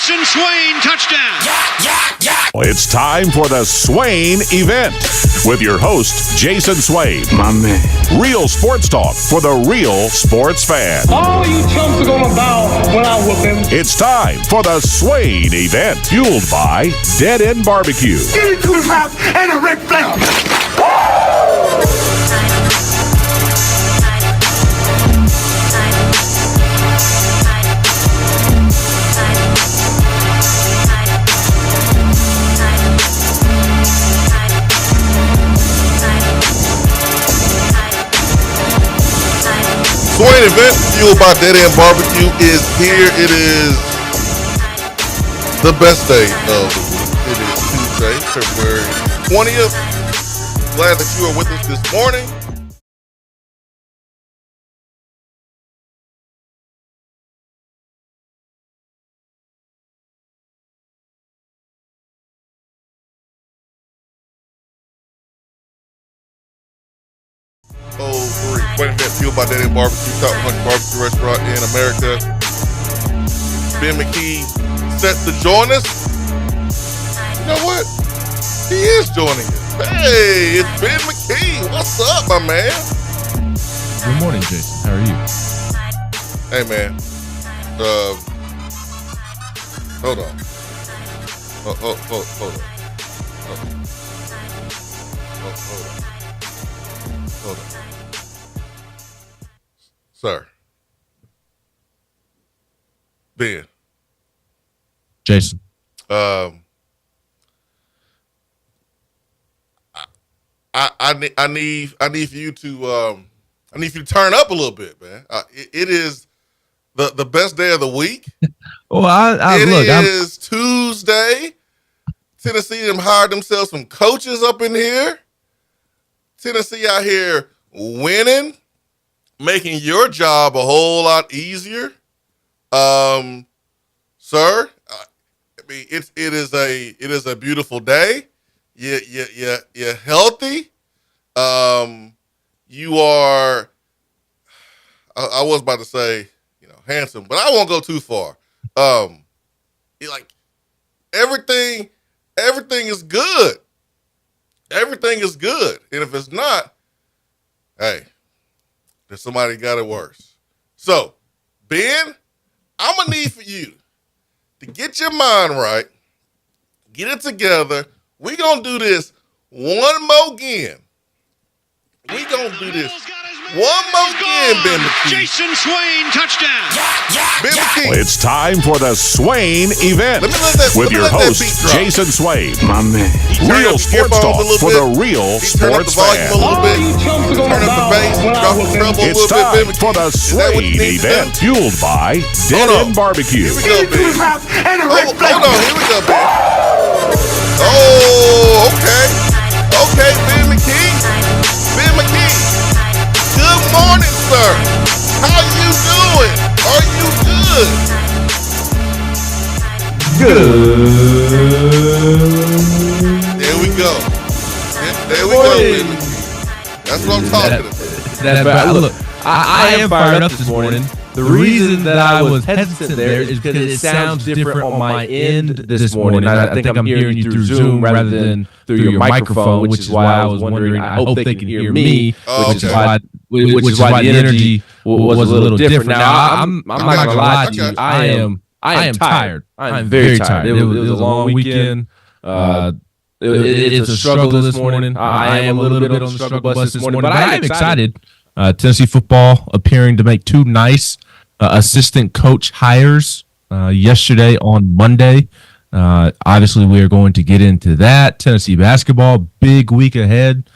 Jason Swain, touchdown. It's time for the Swain Event with your host, Jason Swain. My man. Real sports talk for the real sports fan. All you chumps are gonna bow when I whoop him. It's time for the Swain Event, fueled by Dead End Barbecue. Give me 2 laps and a Ric Flair. Swain Event, fueled by Dead End Barbecue, is here. It is the best day of the week. It is Tuesday, February 20th. Glad that you are with us this morning. Swain Event, fueled by Dead End Barbecue, top 100 barbecue restaurant in America. Ben McKee set to join us. You know what? He is joining us. Hey, it's Ben McKee. What's up, my man? Good morning, Jason. How are you? Hey, man. Hold on. Hold on. Hold on. Sir. Ben. Jason. I need for you to turn up a little bit, man. It is the best day of the week. Well, it is Tuesday. Tennessee them hired themselves some coaches up in here. Tennessee out here winning, making your job a whole lot easier. Sir, I mean, it is a beautiful day. You're healthy. You are, I was about to say, handsome, but I won't go too far. Like everything is good. Everything is good. And if it's not, hey, there's somebody got it worse. So, Ben, I'm going to need for you to get your mind right, get it together. We're going to do this one more again. We're going to do this one more again, Ben McKee. Jason Swain, touchdown. Ben McKee. It's time for the Swain Event with your host, Jason Swain. My man. Real sports talk for the real sports fan. All you chumps are gonna bow when I whoop him. It's time for the Swain Event, fueled by Dead End Barbecue. Here we go, Give me 2 Ben. laps and a Ric Flair. Hold on, here we go, Ben. Oh, okay. Okay, Ben McKee. Ben McKee. Good morning, sir. How you doing? Are you good? There we go. There we go, Ben McKee. That's what I'm talking about. Look, I am fired up this morning. The reason that I was hesitant there is because it sounds different on my end this morning. I think I'm hearing you through Zoom rather than through your microphone, which is why I was wondering. I hope they can hear me, which is why the energy was a little different. Now, I'm not gonna lie to you. I am tired. I am very tired. It was a long weekend. It's a struggle this morning. I am a little bit on the struggle bus this morning, but I am excited. Tennessee football appearing to make 2 nice assistant coach hires yesterday on Monday. Obviously, we are going to get into that. Tennessee basketball, big week ahead.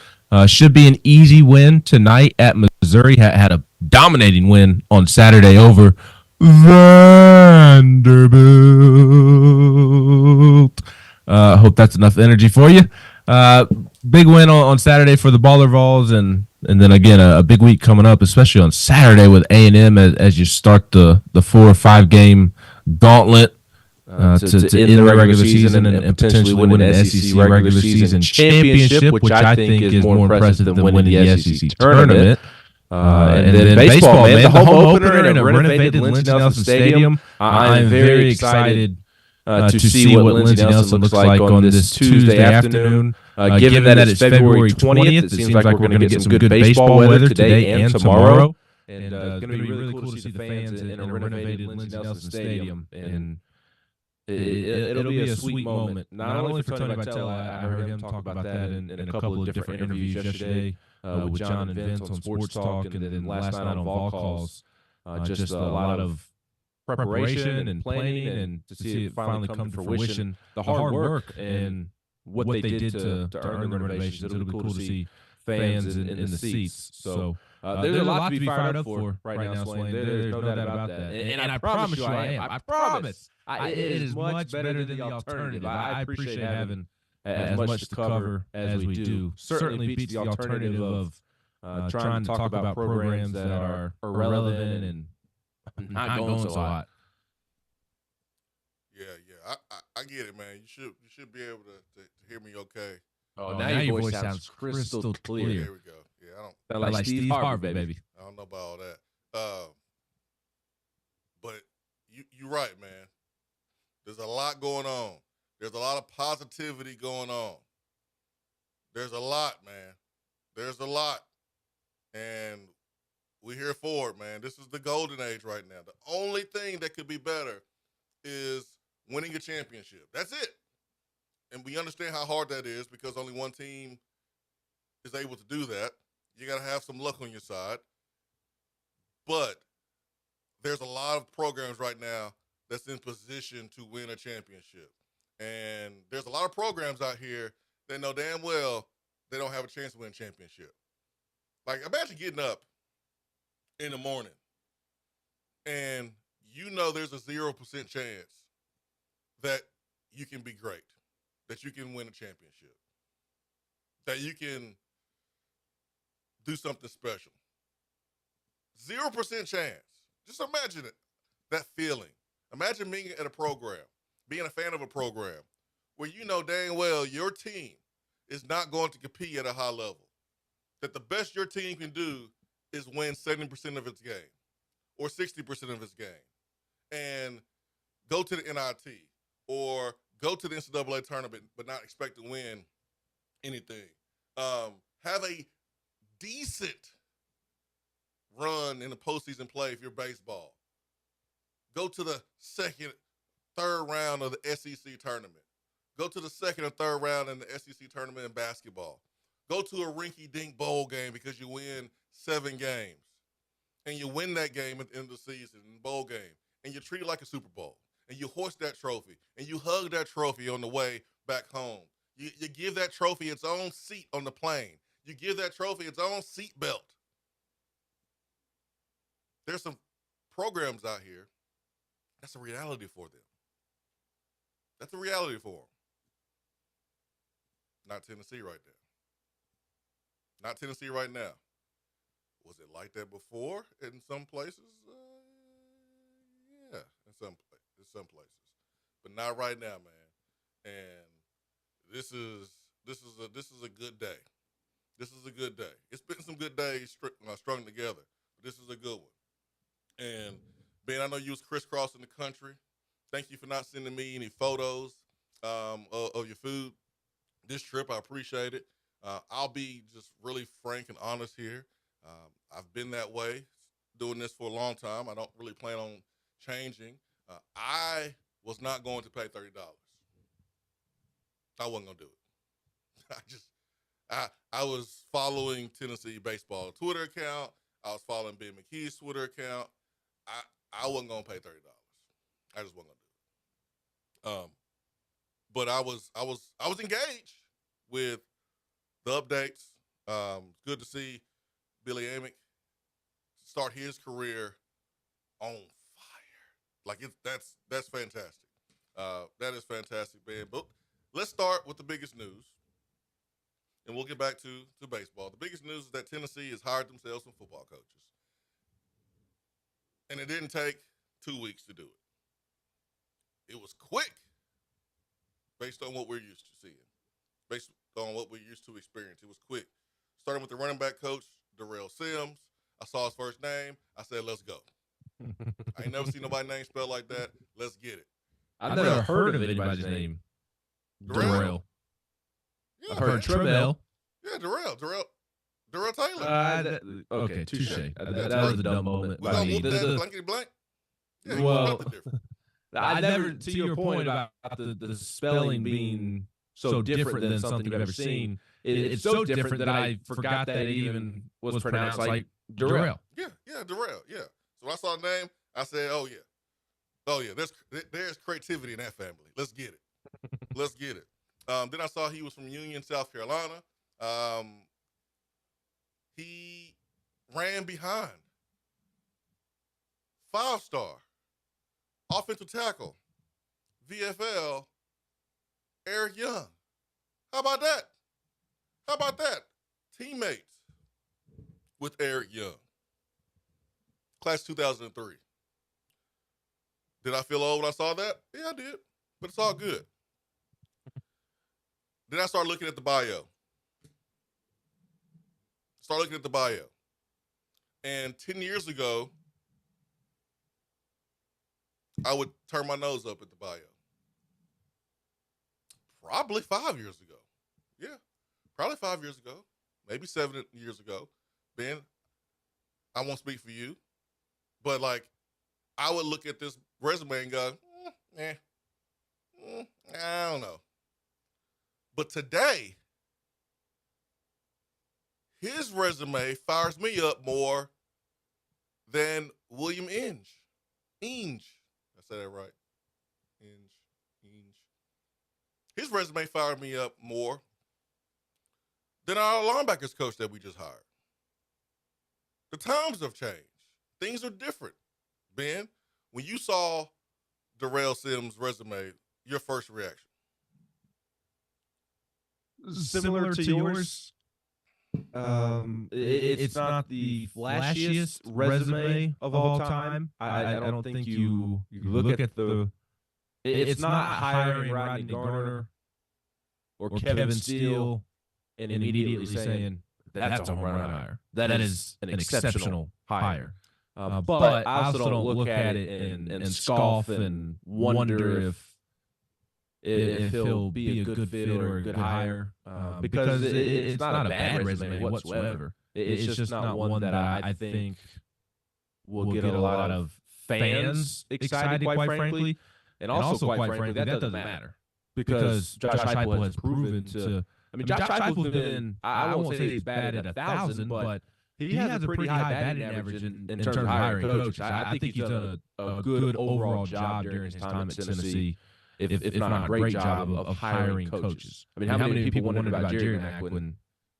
Should be an easy win tonight at Missouri. Had a dominating win on Saturday over Vanderbilt. Hope that's enough energy for you. Big win on Saturday for the Baller Vols, and then again a big week coming up, especially on Saturday with A&M as you start the 4 or 5 game gauntlet to end the regular season and potentially win an SEC regular season championship, which I think is more impressive than winning the SEC tournament. And then baseball, man, the home opener in a renovated Lynch Nelson Stadium. I'm very excited to see what Lindsey Nelson looks like on this Tuesday afternoon. Given that it's February 20th, it seems like we're going to get some good baseball weather today and tomorrow. And it's going to be really cool to see the fans in a renovated Lindsey Nelson Stadium. And it'll be a sweet moment, not only for Tony Vitello. I heard him talk about that in a couple of different interviews yesterday with John and Vince on Sports Talk, and then last night on Vol Calls. Just a lot of preparation and planning, and to see it finally come to fruition. The hard work and what they did to earn the renovations. It'll be cool to see fans in the seats. So there's a lot to be fired up for right now, Swain. There's no doubt about that. And I promise you I am. I promise. It is much better than the alternative. I appreciate having as much to cover as we do. Certainly beats the alternative of trying to talk about programs that are irrelevant and not going so hot. Yeah. I get it, man. You should be able to hear me okay. Oh, now your voice sounds crystal clear. There we go. Yeah, I don't sound like Steve Harvey, baby. I don't know about all that. But you're right, man. There's a lot going on. There's a lot of positivity going on. There's a lot, man. There's a lot. And we're here for it, man. This is the golden age right now. The only thing that could be better is winning a championship. That's it. And we understand how hard that is because only one team is able to do that. You got to have some luck on your side. But there's a lot of programs right now that's in position to win a championship. And there's a lot of programs out here that know damn well they don't have a chance to win a championship. Like, imagine getting up in the morning and you know there's a 0% chance that you can be great, that you can win a championship, that you can do something special. 0% chance. Just imagine it, that feeling. Imagine being at a program, being a fan of a program where you know dang well your team is not going to compete at a high level, that the best your team can do is win 70% of its game or 60% of its game and go to the NIT or go to the NCAA tournament but not expect to win anything. Have a decent run in the postseason play if you're baseball. Go to the second, third round of the SEC tournament. Go to the second or third round in the SEC tournament in basketball. Go to a rinky-dink bowl game because you win 7 games. And you win that game at the end of the season, in the bowl game. And you treat it like a Super Bowl. And you hoist that trophy. And you hug that trophy on the way back home. You give that trophy its own seat on the plane. You give that trophy its own seat belt. There's some programs out here. That's a reality for them. That's a reality for them. Not Tennessee right now. Not Tennessee right now. Was it like that before in some places? Yeah, in some places. But not right now, man. And this is a good day. This is a good day. It's been some good days strung together, but this is a good one. And Ben, I know you was crisscrossing the country. Thank you for not sending me any photos of your food this trip. I appreciate it. I'll be just really frank and honest here. I've been that way, doing this for a long time. I don't really plan on changing. I was not going to pay $30. I wasn't going to do it. I was following Tennessee baseball Twitter account. I was following Ben McKee's Twitter account. I wasn't going to pay $30. I just wasn't going to do it. But I was engaged with the updates. Good to see Billy Amick start his career on fire. Like that's fantastic. That is fantastic, Ben. But let's start with the biggest news, and we'll get back to baseball. The biggest news is that Tennessee has hired themselves some football coaches. And it didn't take 2 weeks to do it. It was quick based on what we're used to seeing, based on what we're used to experience. It was quick. Starting with the running back coach, Darrell Sims. I saw his first name. I said, let's go. I ain't never seen nobody's name spelled like that. Let's get it. I've never heard of anybody's name. Darrell. Yeah, I've heard Trimell. Yeah, Darrell Taylor. Okay, touche. That was a dumb moment. We gonna move that blankety blank. Yeah, well, I never. To your point about the spelling being so different than something you've ever seen, it's so different that I forgot that it even was pronounced like Darrell. Yeah, Darrell. Yeah. So when I saw the name, I said, "Oh yeah." There's creativity in that family. Let's get it. Let's get it. Then I saw he was from Union, South Carolina. He ran behind. 5-star offensive tackle, VFL, Eric Young. How about that? Teammates with Eric Young. Class 2003. Did I feel old when I saw that? Yeah, I did. But it's all good. Then I started looking at the bio. And 10 years ago, I would turn my nose up at the bio. Probably 5 years ago. Yeah, probably 5 years ago. Maybe 7 years ago. Ben, I won't speak for you. But, like, I would look at this resume and go, I don't know. But today, his resume fires me up more than William Inge. I said that right. Inge. His resume fired me up more than our linebackers coach that we just hired. The times have changed. Things are different. Ben, when you saw Darrell Sims' resume, your first reaction? Similar to yours. It's not the flashiest resume of all time. I don't think you look at the. It's not hiring Rodney Garner or Kevin Steele and immediately saying that's a home run hire. That is an exceptional hire. But I also don't look at it and scoff and wonder if he'll be a good fit or a good hire because it's not a bad resume whatsoever. It's just not one that I think will get a lot of fans excited, quite frankly. And also, quite frankly, that doesn't matter because Josh Heupel has proven to. I mean, Josh Heupel's been, I won't say he's batted 1,000, but he has a pretty high batting average in terms of hiring coaches. I think he's done a good overall job during his time at Tennessee, if not a great job of hiring coaches. I mean, how many people wondered about Jerry Mack when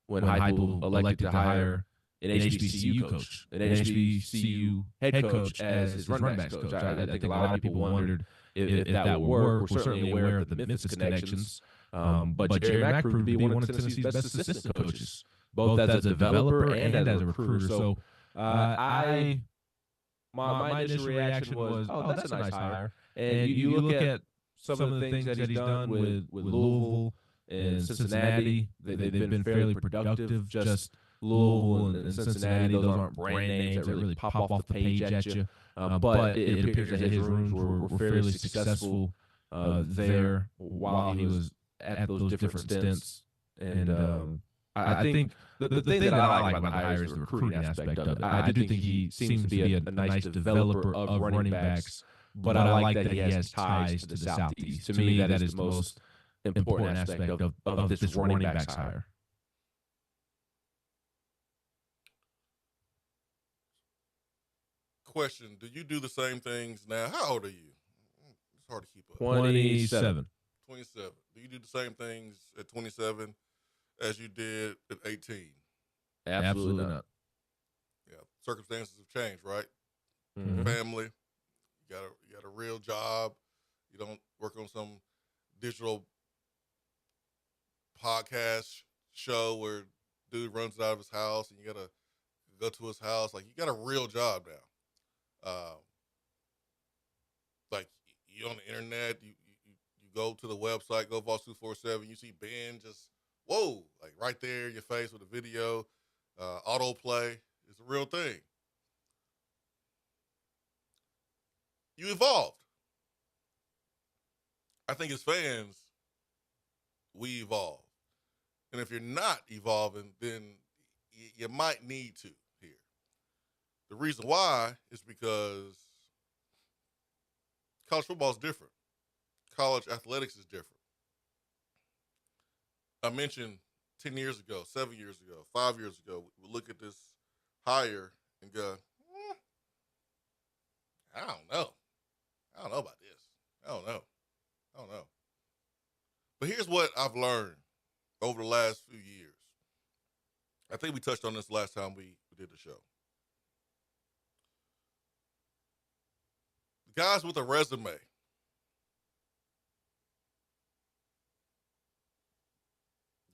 Heupel elected to hire an HBCU coach, an HBCU head coach as his running backs coach? I think a lot of people wondered if that would work. We're certainly aware of the Memphis connections, but Jerry Mack proved to be one of Tennessee's best assistant coaches, both as a developer and as a recruiter. So my initial reaction was, oh, that's a nice hire. And you look at some of the things that he's done with Louisville and Cincinnati. They've been fairly productive. Just Louisville and Cincinnati, those aren't brand names that really pop off the page at you. But it appears that his rooms were fairly successful there while he was at those different stints. And I think the thing that I like about the hire is the recruiting aspect of it. I do think he seems to be a nice developer of running backs, but I like that he has ties to the Southeast. To me, that is the most important aspect of this running backs hire. Question, do you do the same things now? How old are you? It's hard to keep up. 27. 27. Do you do the same things at 27 as you did at 18? Absolutely not. Yeah, circumstances have changed, right? Mm-hmm. Family, you got a real job. You don't work on some digital podcast show where dude runs it out of his house and you got to go to his house. Like, you got a real job now. Like, you on the internet, you go to the website, GoVols247, you see Ben just, whoa, like right there in your face with a video, autoplay. It's a real thing. You evolved. I think as fans, we evolve. And if you're not evolving, then you might need to here. The reason why is because college football is different. College athletics is different. I mentioned 10 years ago, 7 years ago, 5 years ago, we look at this hire and go, I don't know. I don't know about this. I don't know. But here's what I've learned over the last few years. I think we touched on this last time we did the show. The guys with a resume,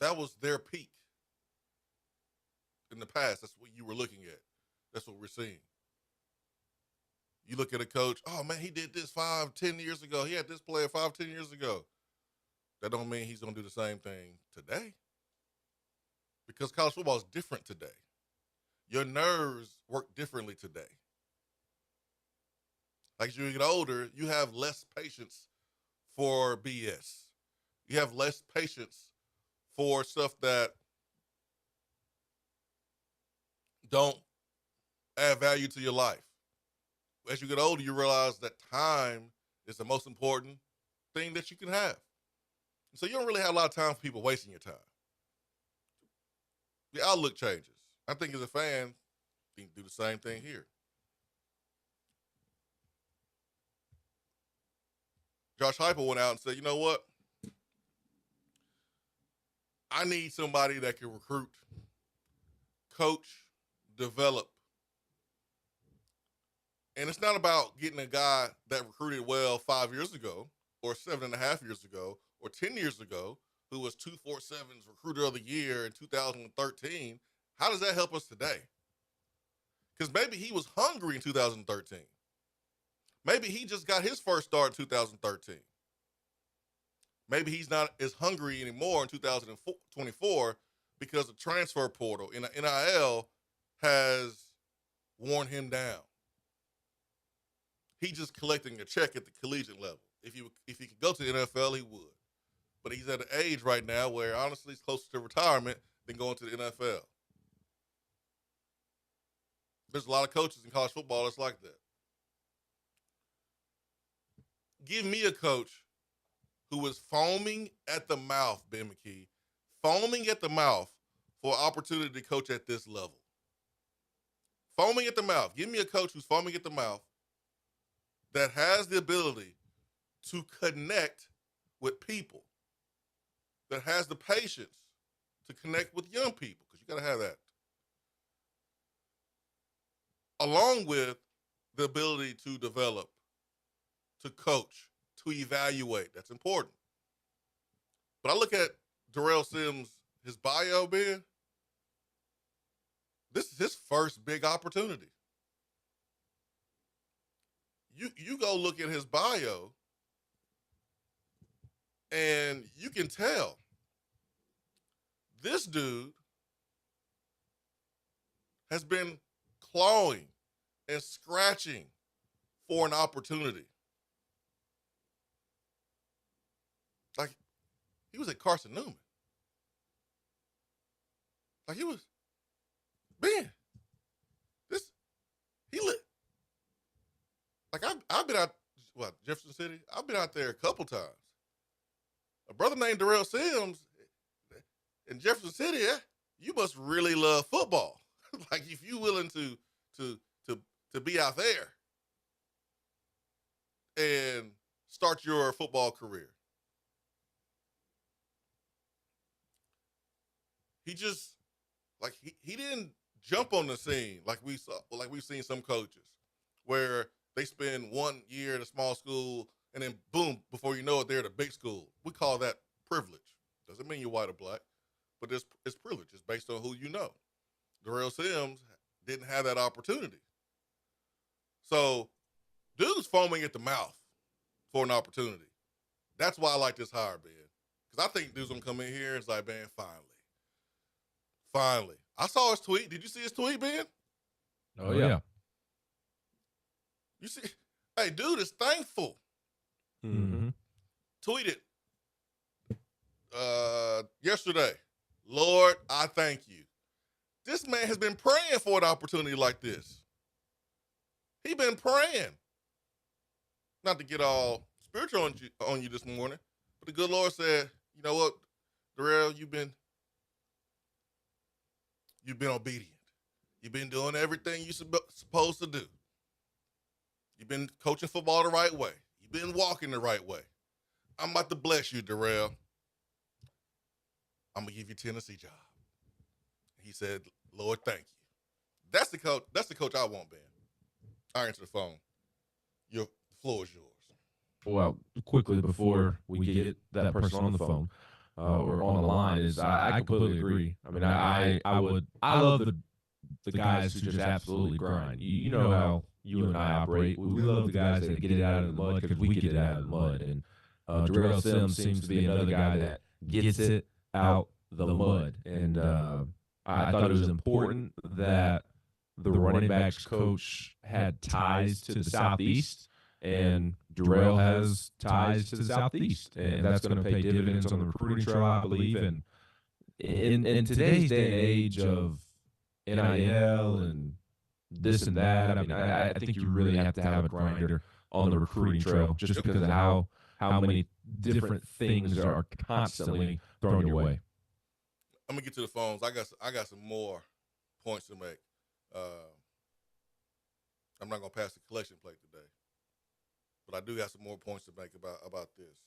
that was their peak in the past. That's what you were looking at. That's what we're seeing. You look at a coach, oh, man, he did this 5, 10 years ago. He had this player 5, 10 years ago. That don't mean he's going to do the same thing today. Because college football is different today. Your nerves work differently today. Like as you get older, you have less patience for BS. You have less patience for stuff that don't add value to your life. As you get older, you realize that time is the most important thing that you can have. So you don't really have a lot of time for people wasting your time. The outlook changes. I think as a fan, you can do the same thing here. Josh Heupel went out and said, you know what? I need somebody that can recruit, coach, develop. And it's not about getting a guy that recruited well 5 years ago or 7.5 years ago or 10 years ago who was 247's recruiter of the year in 2013. How does that help us today? Because maybe he was hungry in 2013. Maybe he just got his first start in 2013. Maybe he's not as hungry anymore in 2024 because the transfer portal in NIL has worn him down. He's just collecting a check at the collegiate level. If he could go to the NFL, he would. But he's at an age right now where, honestly, he's closer to retirement than going to the NFL. There's a lot of coaches in college football that's like that. Give me a coach who is foaming at the mouth, Ben McKee, foaming at the mouth for opportunity to coach at this level. Foaming at the mouth. Give me a coach who's foaming at the mouth that has the ability to connect with people, that has the patience to connect with young people, because you got to have that, along with the ability to develop, to coach, to evaluate. That's important. But I look at Darrell Sims, his bio, Ben. This is his first big opportunity. You go look at his bio, and you can tell this dude has been clawing and scratching for an opportunity. Like, he was at Carson Newman. Like, he was, man, he lit. Like, I've been out, Jefferson City? I've been out there a couple times. A brother named Darrell Sims in Jefferson City, you must really love football. Like, if you're willing to be out there and start your football career. He just, like, he didn't jump on the scene like we've seen some coaches where they spend 1 year at a small school and then boom, before you know it, they're at a big school. We call that privilege. Doesn't mean you're white or black, but it's privilege. It's based on who you know. Darrell Sims didn't have that opportunity. So, dude's foaming at the mouth for an opportunity. That's why I like this hire, Ben. Because I think dude's going to come in here and it's like, man, finally. I saw his tweet. Did you see his tweet, Ben? Oh, yeah. You see, hey, dude is thankful. Mm-hmm. tweeted yesterday, Lord, I thank you. This man has been praying for an opportunity like this. He been praying. Not to get all spiritual on you this morning, but the good Lord said, you know what, Darrell, you've been obedient. You've been doing everything you're supposed to do. You've been coaching football the right way. You've been walking the right way. I'm about to bless you, Darrell. I'm going to give you a Tennessee job. He said, Lord, thank you. That's the coach I want, Ben. I answer the phone. Your floor is yours. Well, quickly before we get that person on the phone or on the line, is I completely agree. I mean, I love the guys who just absolutely grind. You know how you and I operate. We love the guys that get it out of the mud because we get it out of the mud. And Darrell Sims seems to be another guy that gets it out the mud. And I thought it was important that the running backs coach had ties to the Southeast, and Darrell has ties to the Southeast, and that's going to pay dividends on the recruiting trail, I believe. And in today's day and age of NIL and this and that, I mean, I think you really have to have a grinder on the recruiting trail just because of how many different things are constantly thrown your way. I'm gonna get to the phones. I got some more points to make. I'm not gonna pass the collection plate today, but I do have some more points to make about this.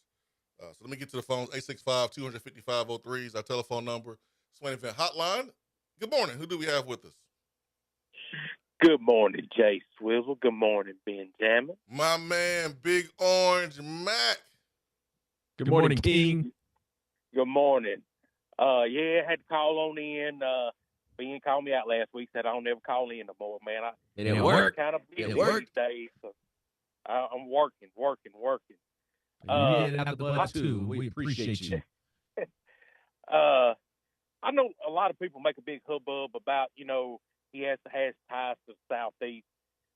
So let me get to the phones. 865-255-03 is our telephone number. Swain Event Hotline. Good morning. Who do we have with us? Good morning, Jay Swizzle. Good morning, Benjamin. My man, Big Orange Mac. Good morning, King. Good morning. Yeah, I had to call on in. Ben called me out last week, said I don't ever call in no more, man. It worked. Kind of busy It worked. these days, so I'm working. You did have the blood, too. We appreciate you. I know a lot of people make a big hubbub about, he has ties to the Southeast.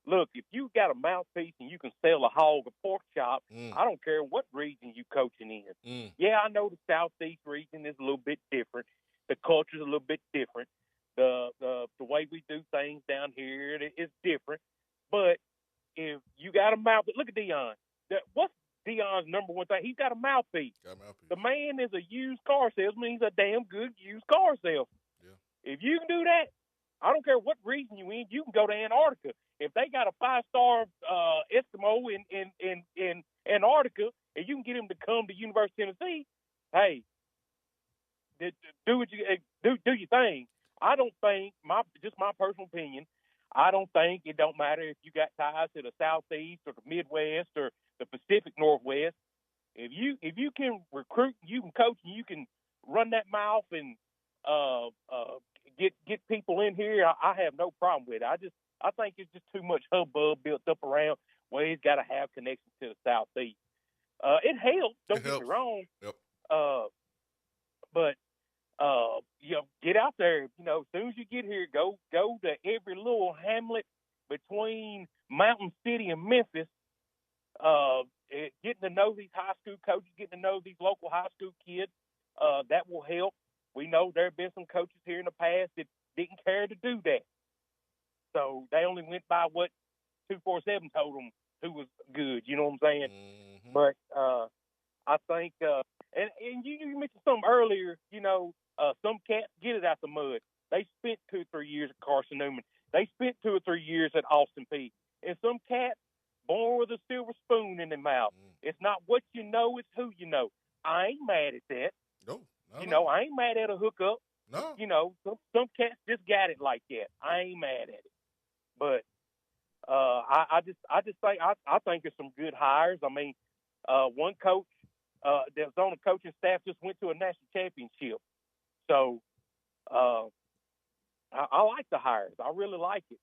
Look, if you got a mouthpiece and you can sell a hog, a pork chop, I don't care what region you coaching in. Yeah, I know the Southeast region is a little bit different. The culture's a little bit different. The way we do things down here is different. But if you got a mouthpiece, look at Deion. What's Deion's number one thing? He's got a mouthpiece. The man is a used car salesman. He's a damn good used car salesman. Yeah. If you can do that, I don't care what region you in. You can go to Antarctica. If they got a 5-star Eskimo in Antarctica, and you can get him to come to University of Tennessee, hey, do what you do your thing. I don't think just my personal opinion. I don't think it don't matter if you got ties to the Southeast or the Midwest or the Pacific Northwest. If you can recruit, you can coach, and you can run that mouth and get people in here, I have no problem with it. I think it's just too much hubbub built up around where he's got to have connections to the Southeast. It helps. Don't get me wrong. Yep. But get out there. As soon as you get here, go to every little hamlet between Mountain City and Memphis. Getting to know these high school coaches, getting to know these local high school kids, that will help. We know there have been some coaches here in the past that didn't care to do that. So they only went by what 247 told them who was good. You know what I'm saying? Mm-hmm. But I think, and you mentioned something earlier, some cats get it out the mud. They spent 2 or 3 years at Carson Newman. They spent 2 or 3 years at Austin Peay. And some cats born with a silver spoon in their mouth. It's not what you know, it's who you know. I ain't mad at that. No. I ain't mad at a hookup. No. Some cats just got it like that. I ain't mad at it. But I think there's some good hires. I mean, one coach that was on the coaching staff just went to a national championship. So I like the hires. I really like it.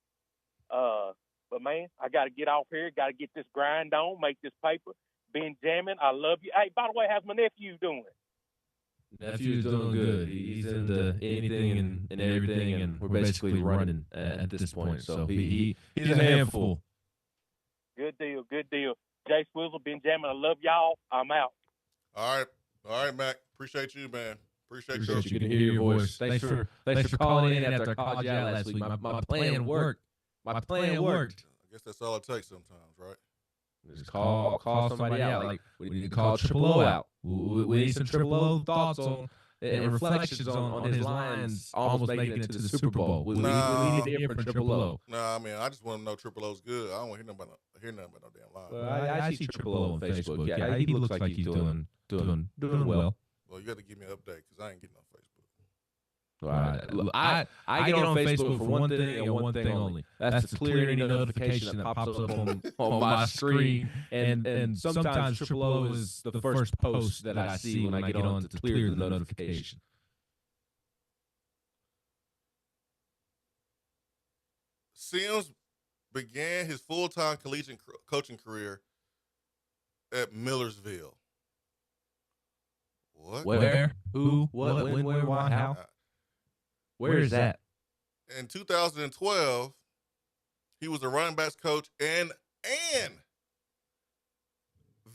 But, man, I got to get off here. Got to get this grind on, make this paper. Benjamin, I love you. Hey, by the way, how's my nephew doing? Nephew's doing good. He's into anything and everything, and we're basically running at this point. So he's a handful. Good deal. Jay Swizzle, Benjamin, I love y'all. I'm out. All right, Mac. Appreciate you, man. Appreciate You can hear your voice. Thanks for calling in after I called you out last week. My plan worked. My plan worked. I guess that's all it takes sometimes, right? Just call somebody out. Like we need to call Triple O out. We need some Triple O thoughts on and reflections on his lines almost making it to the Super Bowl. We need to hear from Triple O. Nah, I mean, I just want to know Triple O's good. I don't want to hear nothing about no damn line. Well, I see Triple O on Facebook. Yeah, he looks like he's doing well. Well, you got to give me an update because I ain't getting on Facebook. I get on Facebook for one thing and one thing only. That's to clear any notification that pops up on my screen. And sometimes Triple O is the first post that I see when I get on to clear the notification. Sims began his full-time collegiate coaching career at Millersville. What? Where? Who? What? When? Where? Why? How? Where is that? In 2012, he was a running backs coach and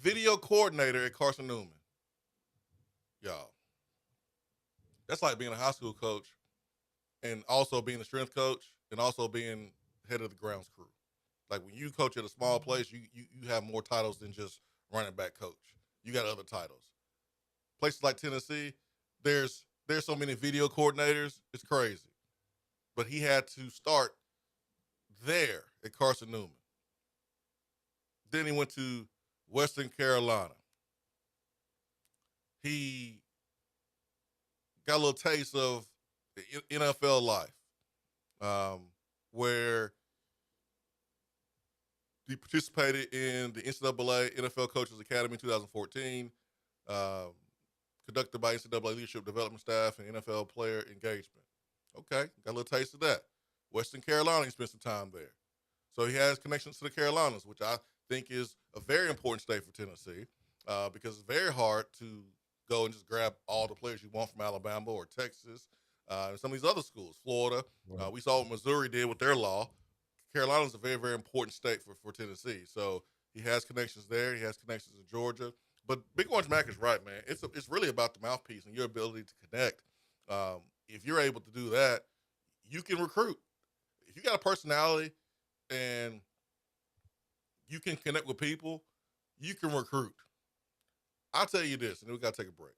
video coordinator at Carson Newman. Y'all, that's like being a high school coach and also being a strength coach and also being head of the grounds crew. Like when you coach at a small place, you have more titles than just running back coach. You got other titles. Places like Tennessee, there's so many video coordinators, it's crazy. But he had to start there at Carson Newman. Then he went to Western Carolina. He got a little taste of the NFL life, where he participated in the NCAA NFL Coaches Academy in 2014, conducted by NCAA leadership development staff and NFL player engagement. Okay, got a little taste of that. Western Carolina, he spent some time there. So he has connections to the Carolinas, which I think is a very important state for Tennessee, because it's very hard to go and just grab all the players you want from Alabama or Texas, and some of these other schools, Florida. Right. We saw what Missouri did with their law. Carolina is a very, very important state for Tennessee. So he has connections there. He has connections in Georgia. But Big Orange Mac is right, man. It's really about the mouthpiece and your ability to connect. If you're able to do that, you can recruit. If you got a personality and you can connect with people, you can recruit. I'll tell you this, and then we got to take a break.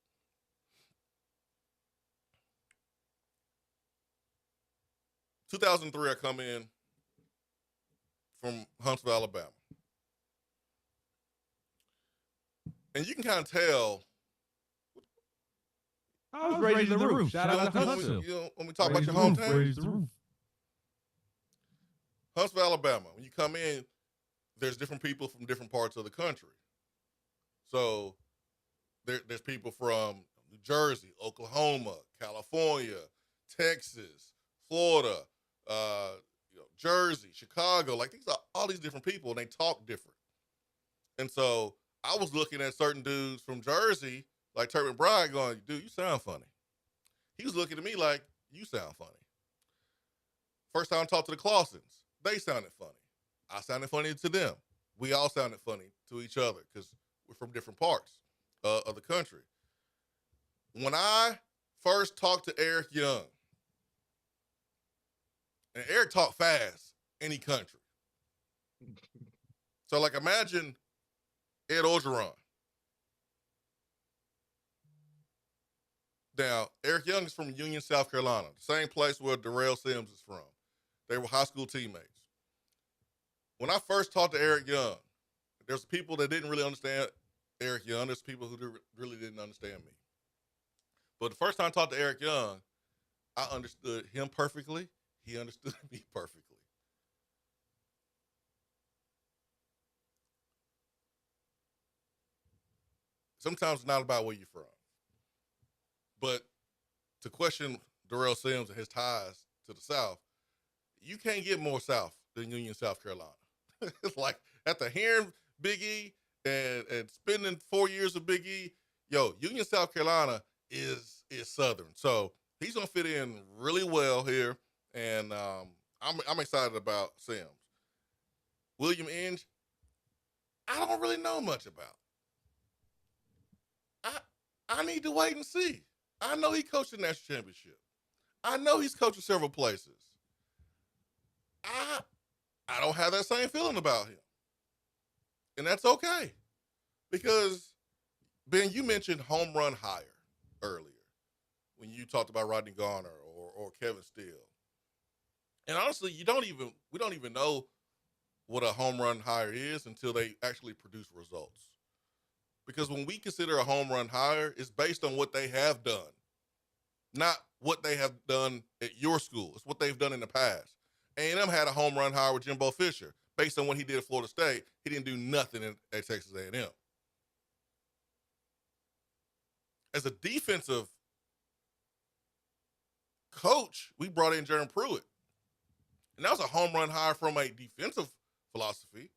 In 2003, I come in from Huntsville, Alabama. And you can kind of tell. I was raised in the roof. Shout out to Huntsville. When we talk about your hometown. Huntsville, Alabama. When you come in, there's different people from different parts of the country. So there's people from New Jersey, Oklahoma, California, Texas, Florida, Jersey, Chicago. Like these are all these different people, and they talk different. And so I was looking at certain dudes from Jersey, like Turpin Bryan, going, dude, you sound funny. He was looking at me like, you sound funny. First time I talked to the Clausens, they sounded funny. I sounded funny to them. We all sounded funny to each other because we're from different parts of the country. When I first talked to Eric Young, and Eric talked fast, any country. So, like, imagine Ed Orgeron. Now, Eric Young is from Union, South Carolina, the same place where Darrell Sims is from. They were high school teammates. When I first talked to Eric Young, there's people that didn't really understand Eric Young. There's people who really didn't understand me. But the first time I talked to Eric Young, I understood him perfectly. He understood me perfectly. Sometimes it's not about where you're from. But to question Darrell Sims and his ties to the South, you can't get more South than Union, South Carolina. It's like after hearing Big E and spending 4 years with Big E, Union, South Carolina is Southern. So he's gonna fit in really well here, and I'm excited about Sims. William Inge, I don't really know much about. I need to wait and see. I know he coached the national championship. I know he's coached several places. I don't have that same feeling about him. And that's okay. Because, Ben, you mentioned home run hire earlier when you talked about Rodney Garner or Kevin Steele. And honestly, we don't even know what a home run hire is until they actually produce results. Because when we consider a home run hire, it's based on what they have done, not what they have done at your school. It's what they've done in the past. A&M had a home run hire with Jimbo Fisher. Based on what he did at Florida State, he didn't do nothing at Texas A&M. As a defensive coach, we brought in Jeremy Pruitt. And that was a home run hire from a defensive philosophy,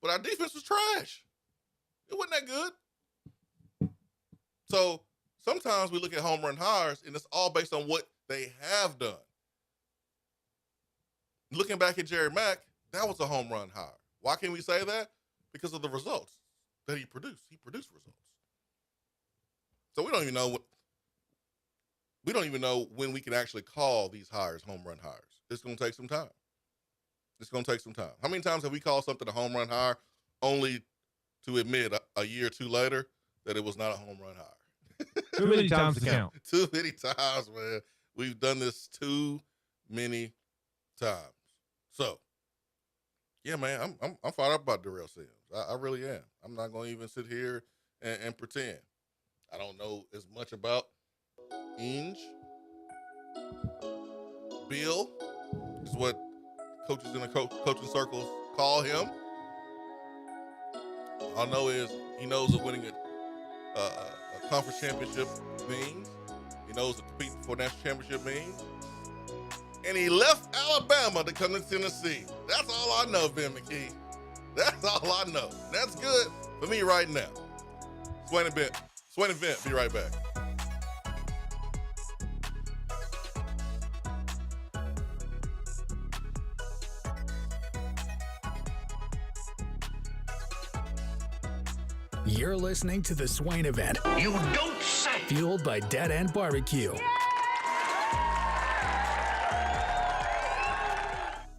but our defense was trash. It wasn't that good. So sometimes we look at home run hires, and it's all based on what they have done. Looking back at Jerry Mack, that was a home run hire. Why can we say that? Because of the results that he produced. He produced results. So we don't even know when we can actually call these hires home run hires. It's going to take some time. How many times have we called something a home run hire only to admit a year or two later that it was not a home run hire? Too many times to count. Too many times, man. We've done this too many times. So, yeah, man, I'm fired up about Darrell Sims. I really am. I'm not going to even sit here and pretend. I don't know as much about Inge. Bill is what coaches in the coaching circles call him. All I know is he knows that winning a conference championship means. He knows that competing for a national championship means. And he left Alabama to come to Tennessee. That's all I know, Ben McKee. That's all I know. That's good for me right now. Swain Event, be right back. You're listening to the Swain Event. You don't say. Fueled by Dead End Barbecue.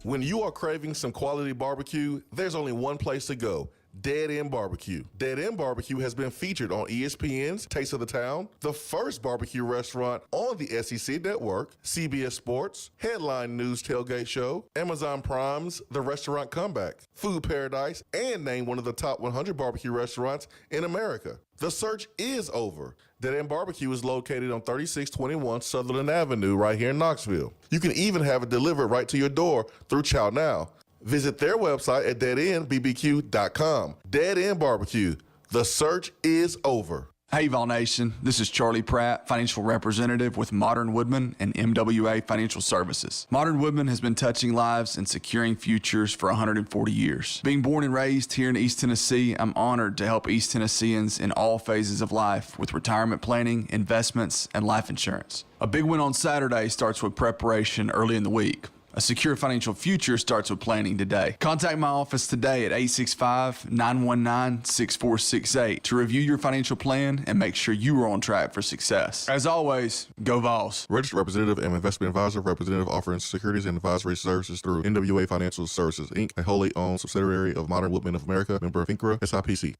When you are craving some quality barbecue, there's only one place to go. Dead End Barbecue. Dead End Barbecue has been featured on ESPN's Taste of the Town, the first barbecue restaurant on the SEC Network, CBS Sports, Headline News Tailgate Show, Amazon Prime's The Restaurant Comeback, Food Paradise, and named one of the top 100 barbecue restaurants in America. The search is over. Dead End Barbecue is located on 3621 Sutherland Avenue right here in Knoxville. You can even have it delivered right to your door through Chow Now. Visit their website at deadendbbq.com. Dead End Barbecue. The search is over. Hey, Vol Nation. This is Charlie Pratt, financial representative with Modern Woodman and MWA Financial Services. Modern Woodman has been touching lives and securing futures for 140 years. Being born and raised here in East Tennessee, I'm honored to help East Tennesseans in all phases of life with retirement planning, investments, and life insurance. A big win on Saturday starts with preparation early in the week. A secure financial future starts with planning today. Contact my office today at 865-919-6468 to review your financial plan and make sure you are on track for success. As always, go Vols. Registered representative and investment advisor. Representative offering securities and advisory services through NWA Financial Services, Inc., a wholly owned subsidiary of Modern Woodman of America, member of FINCRA, SIPC.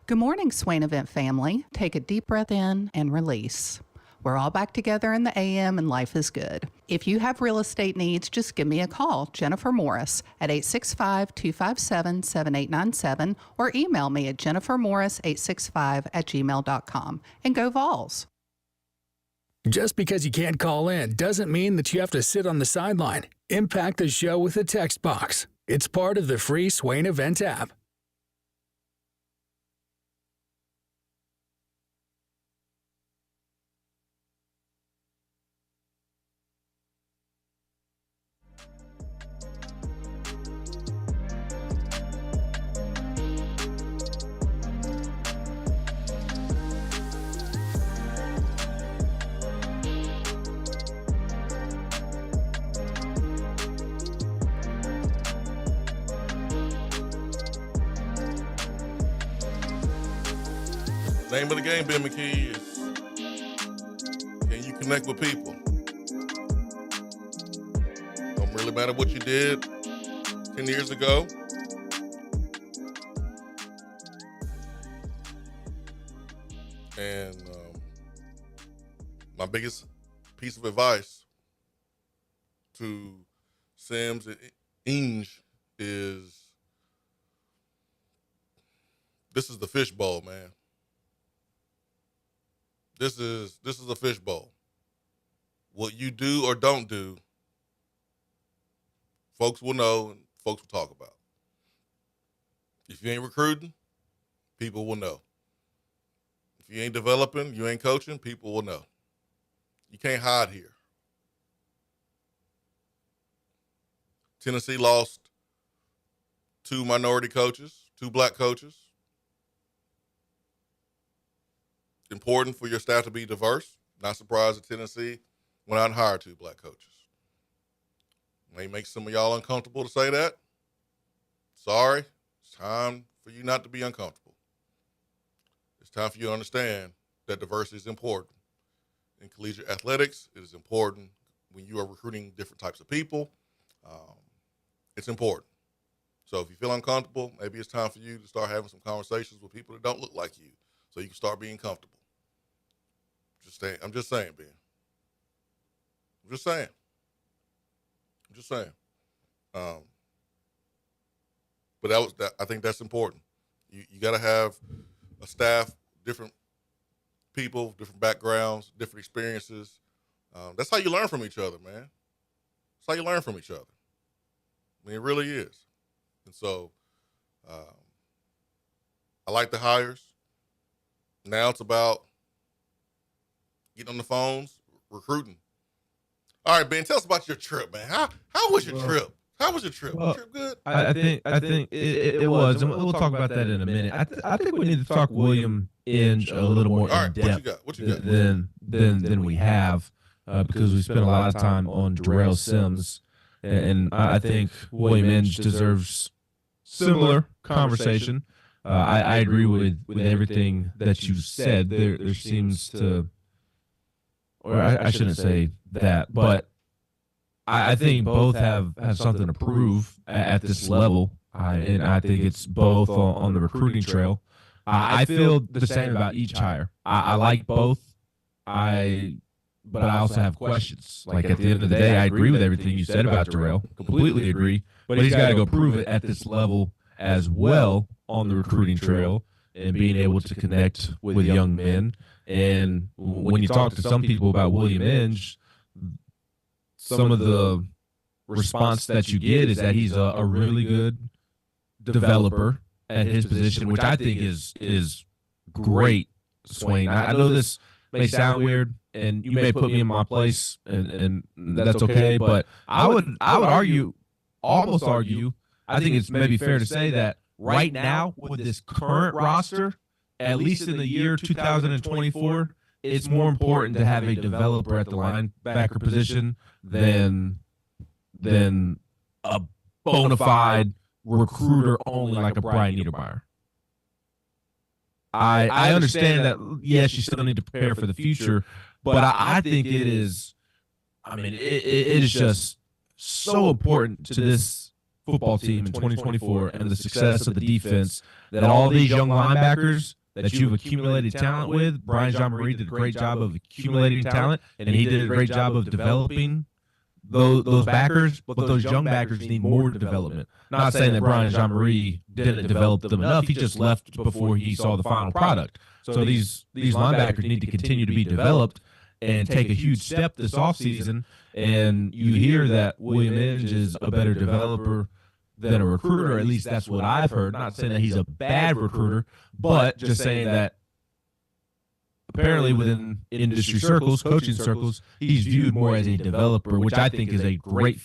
Good morning, Swain Event family. Take a deep breath in and release. We're all back together in the AM and life is good. If you have real estate needs, just give me a call, Jennifer Morris, at 865-257-7897 or email me at jennifermorris865@gmail.com. And go Vols. Just because you can't call in doesn't mean that you have to sit on the sideline. Impact the show with a text box. It's part of the free Swain Event app. Name of the game, Ben McKee, is connect with people. Don't really matter what you did 10 years ago. And my biggest piece of advice to Sims and Inge is this is the fishbowl, man. This is a fishbowl. What you do or don't do, folks will know and folks will talk about. If you ain't recruiting, people will know. If you ain't developing, you ain't coaching, people will know. You can't hide here. Tennessee lost 2 minority coaches, 2 black coaches. Important for your staff to be diverse. Not surprised that Tennessee went out and hired 2 black coaches. May make some of y'all uncomfortable to say that. Sorry. It's time for you not to be uncomfortable. It's time for you to understand that diversity is important. In collegiate athletics, it is important when you are recruiting different types of people. It's important. So if you feel uncomfortable, maybe it's time for you to start having some conversations with people that don't look like you so you can start being comfortable. I'm just saying, Ben. I'm just saying. But I think that's important. You got to have a staff, different people, different backgrounds, different experiences. That's how you learn from each other, man. That's how you learn from each other. I mean, it really is. And so I like the hires. Now it's about getting on the phones, recruiting. All right, Ben, tell us about your trip, man. How was your trip? How was your trip? Was your trip good? I think it was, and we'll talk about that in a minute. I think we need to talk William Inge a little more in depth than we have, because we spent a lot of time on Darrell Sims, and I think William Inge deserves similar conversation. I agree with everything that you said. There seems to, or I shouldn't say that, but I think both have something to prove at this level, and I think it's both on the recruiting trail. I feel the same about each hire. I like both, but I also have questions. Like, at the end of the day, I agree with everything you said about Darrell, completely agree, but he's got to go prove it at this level as well on the recruiting trail and being able to connect with young men. And when you talk to some people about William Inge, some of the response that you get is that he's a really good developer at his position, which I think is great, Swain. I know this may sound weird, and you may put me in my place, and that's okay, but I would almost argue, I think it's maybe fair to say that right now, with this current roster, at least in the year 2024, it's more important to have a developer at the linebacker position than a bona fide recruiter only like a Brian Niedermeyer. I understand that, yes, you still need to prepare for the future, but I think it is, it is just so important to this football team in 2024 and the success of the defense that all these young linebackers that you've accumulated talent with. Brian Jean-Marie did a great job of accumulating talent, and he did a great job of developing those backers, but those young backers need more development. Not saying that Brian Jean-Marie didn't develop them enough. He just left before he saw the final product. So these linebackers need to continue to be developed and take a huge step this offseason. And you hear that William Inge is a better developer than a recruiter, or at least that's what I've heard. Not saying that he's a bad recruiter, but just saying that apparently within industry circles, coaching circles, he's viewed more as a developer, which I think is a great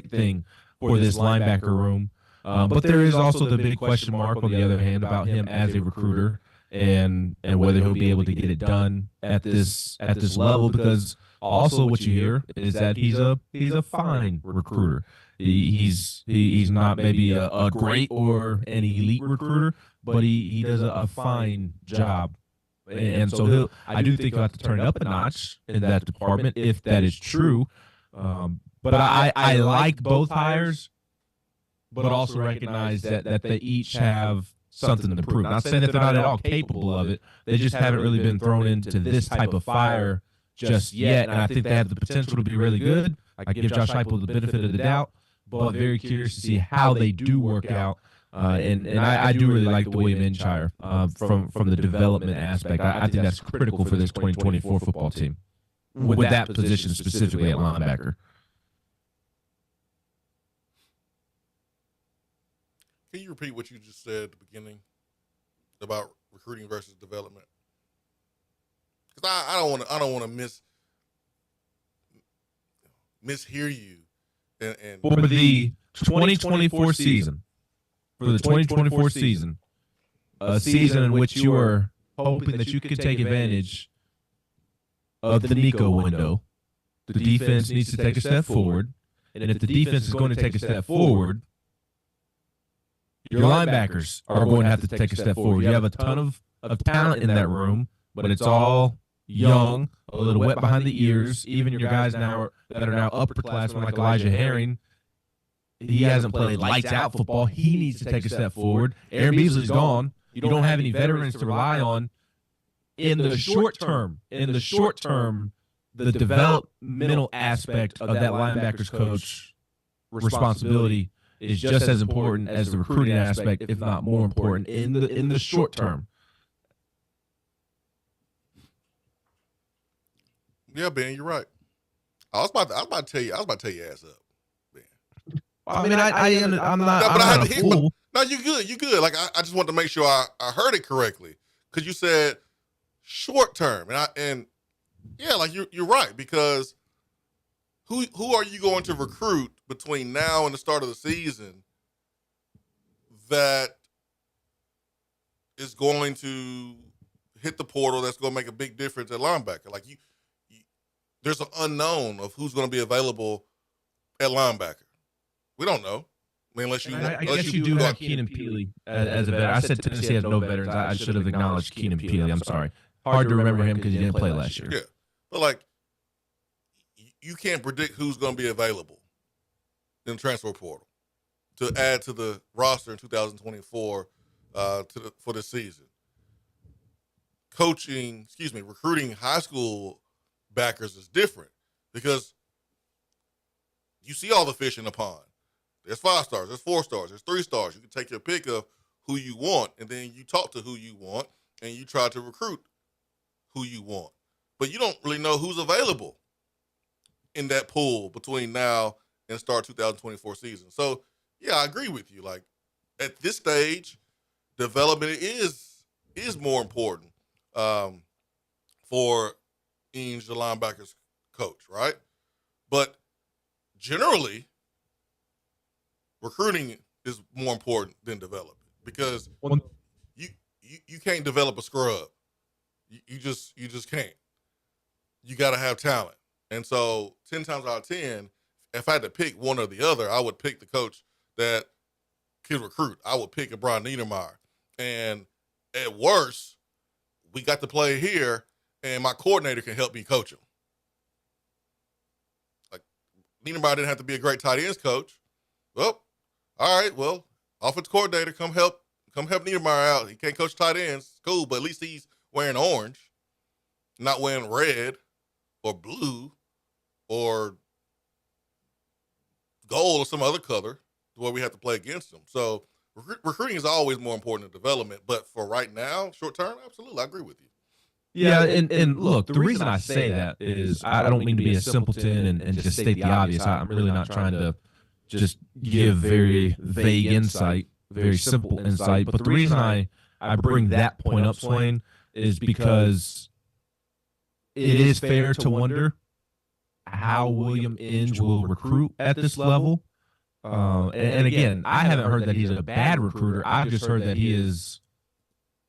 thing for this linebacker room. But there is also the big question mark, on the other hand, about him as a recruiter and whether he'll be able to get it done at this level, because also what you hear is that he's a fine recruiter. He's not maybe a great or an elite recruiter, but he does a fine job And so I do think he'll have to turn it up a notch in that department if that is true. But I like both hires, but also recognize that they each have something to prove. Not saying that they're not at all capable of it. They just haven't really been thrown into this type of fire just yet. And I think they have the potential to be really good. I give Josh Heupel the benefit of the doubt, but very curious to see how they do work out. And I do really like the William Inge hire from the development aspect. I think that's critical for this 2024 football team with that position specifically at linebacker. Can you repeat what you just said at the beginning about recruiting versus development? Because I don't want to mishear you. And for the 2024 season, a season in which you are hoping that you could take advantage of the Nico window, the defense needs to take a step forward, and if the defense is going to take a step forward, your linebackers are going to have to take a step forward. You have a ton of talent in that room, but it's all young, a little wet behind the ears. Even your guys now that are now upperclassmen like Elijah Herring, he hasn't played lights out football. He needs to take a step forward. Aaron Beasley's gone. You don't have any veterans to rely on in the short term. The developmental aspect of that linebackers coach responsibility is just as important as the recruiting aspect, if not more important, in the short term. Yeah, Ben, you're right. I was about to tell you your ass up, Ben. I'm not a fool. No, you good. You good. Like I just wanted to make sure I heard it correctly because you said short term, and yeah, like you're right because who are you going to recruit between now and the start of the season that is going to hit the portal that's going to make a big difference at linebacker? Like you there's an unknown of who's going to be available at linebacker. We don't know. I mean, unless you, I guess you do have Keenan Peely as a veteran. I said Tennessee has no veterans. I should have acknowledged Keenan Peely. I'm sorry. Hard to remember him because he didn't play last year. Yeah, but like you can't predict who's going to be available in the transfer portal to add to the roster in 2024 for this season. Recruiting high school backers is different because you see all the fish in the pond. There's 5 stars, there's 4 stars, there's 3 stars. You can take your pick of who you want, and then you talk to who you want, and you try to recruit who you want. But you don't really know who's available in that pool between now and start 2024 season. So, yeah, I agree with you. Like, at this stage, development is more important for Inge, the linebackers coach, right? But generally, recruiting is more important than development because you can't develop a scrub. You just can't. You got to have talent. And so 10 times out of 10, if I had to pick one or the other, I would pick the coach that could recruit. I would pick a Brian Niedermeyer. And at worst, we got to play here, and my coordinator can help me coach him. Like, Niedermeyer didn't have to be a great tight ends coach. Well, all right, well, offensive coordinator, come help Niedermeyer out. He can't coach tight ends. Cool, but at least he's wearing orange, not wearing red or blue or gold or some other color where we have to play against them. So recruiting is always more important than development. But for right now, short term, absolutely, I agree with you. Yeah, and look, the reason I say that is I don't mean to be a simpleton and just state the obvious. I'm really not trying to just give very vague insight, very simple insight. But the reason I bring that point up, Swain, is because it is fair to wonder how William Inge will recruit at this level. And again, I haven't heard that he's a bad recruiter. I've just heard that he is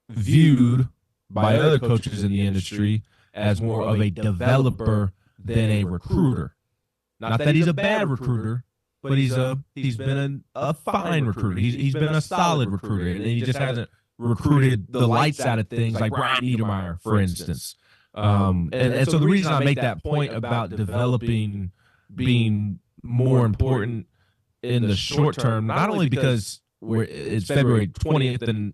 viewed by other coaches in the industry as more of a developer than a recruiter. Not that he's a bad recruiter, but he's been a fine recruiter. He's been a solid recruiter, and he just hasn't recruited the lights out of things, like Brian Niedermeyer, for instance. And so the reason I make that point about developing being more important in the short term, not only because it's February 20th and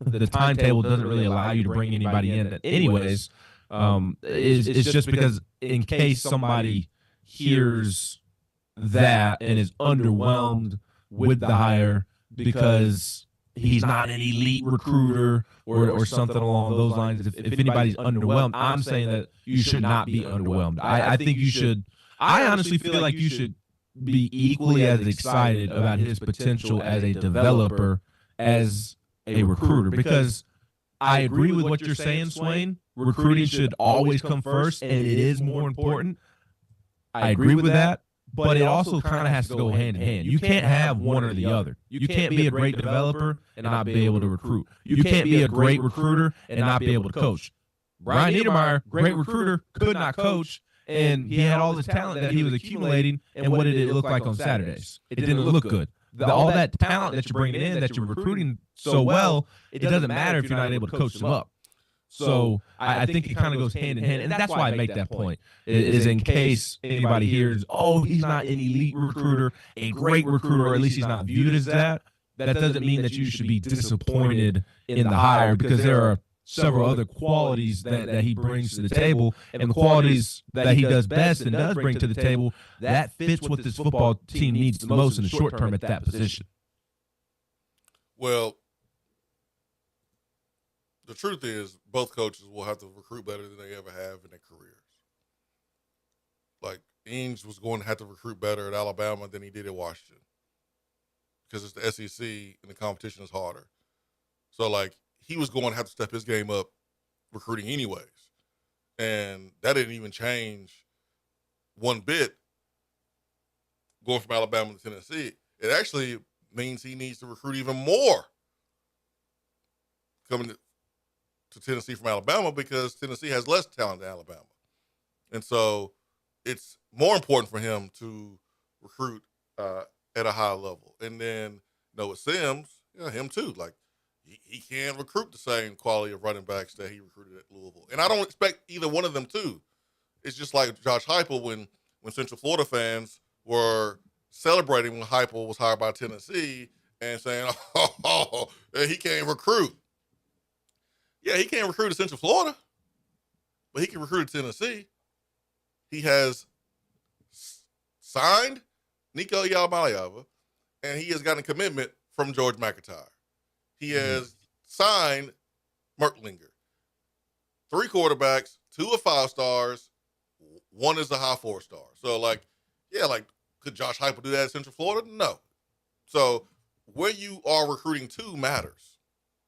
the timetable doesn't really allow you to bring anybody in anyways, is just because in case somebody hears that and is underwhelmed with the hire because he's not an elite recruiter or something along those lines. If anybody's underwhelmed, I'm saying that you should not be underwhelmed. I think you should. I honestly feel like you should be equally as excited about his potential as a developer as a recruiter, because I agree with what you're saying, Swain. Recruiting should always come first, and it is more important. I agree with that, but it also kind of has to go hand in hand. You can't have one or the other. You can't be a great developer and not be able to recruit. You can't be a great recruiter and not be able to coach. Brian Niedermeyer, great recruiter, could not coach, and he had all this talent that he was accumulating, and what did it look like on Saturdays? It didn't look good. All that talent that you're bringing in, that you're recruiting so well, it doesn't matter if you're not able to coach them up. So I think it kind of goes hand in hand, and that's why I make that point, is in case anybody hears, oh, he's not an elite recruiter, a great recruiter, or at least he's not viewed as that. That doesn't mean that you should be disappointed in the hire, because there are several other qualities that he brings to the table, and the qualities that he does best and does bring to the table, that fits what this football team needs the most in the short term at that position. Well, the truth is both coaches will have to recruit better than they ever have in their careers. Like, Ings was going to have to recruit better at Alabama than he did at Washington, because it's the SEC and the competition is harder. So, like, he was going to have to step his game up recruiting anyways. And that didn't even change one bit going from Alabama to Tennessee. It actually means he needs to recruit even more coming to Tennessee from Alabama, because Tennessee has less talent than Alabama. And so it's more important for him to recruit at a high level. And then Noah Sims, him too. Like, he can't recruit the same quality of running backs that he recruited at Louisville. And I don't expect either one of them to. It's just like Josh Heupel when Central Florida fans were celebrating when Heupel was hired by Tennessee and saying, oh, he can't recruit. Yeah, he can't recruit at Central Florida, but he can recruit at Tennessee. He has signed Nico Yamayava, and he has gotten a commitment from George McIntyre. He has signed Mertlinger. 3 quarterbacks, 2 are 5 stars, 1 is a high 4-star. So, could Josh Heupel do that at Central Florida? No. So, where you are recruiting to matters.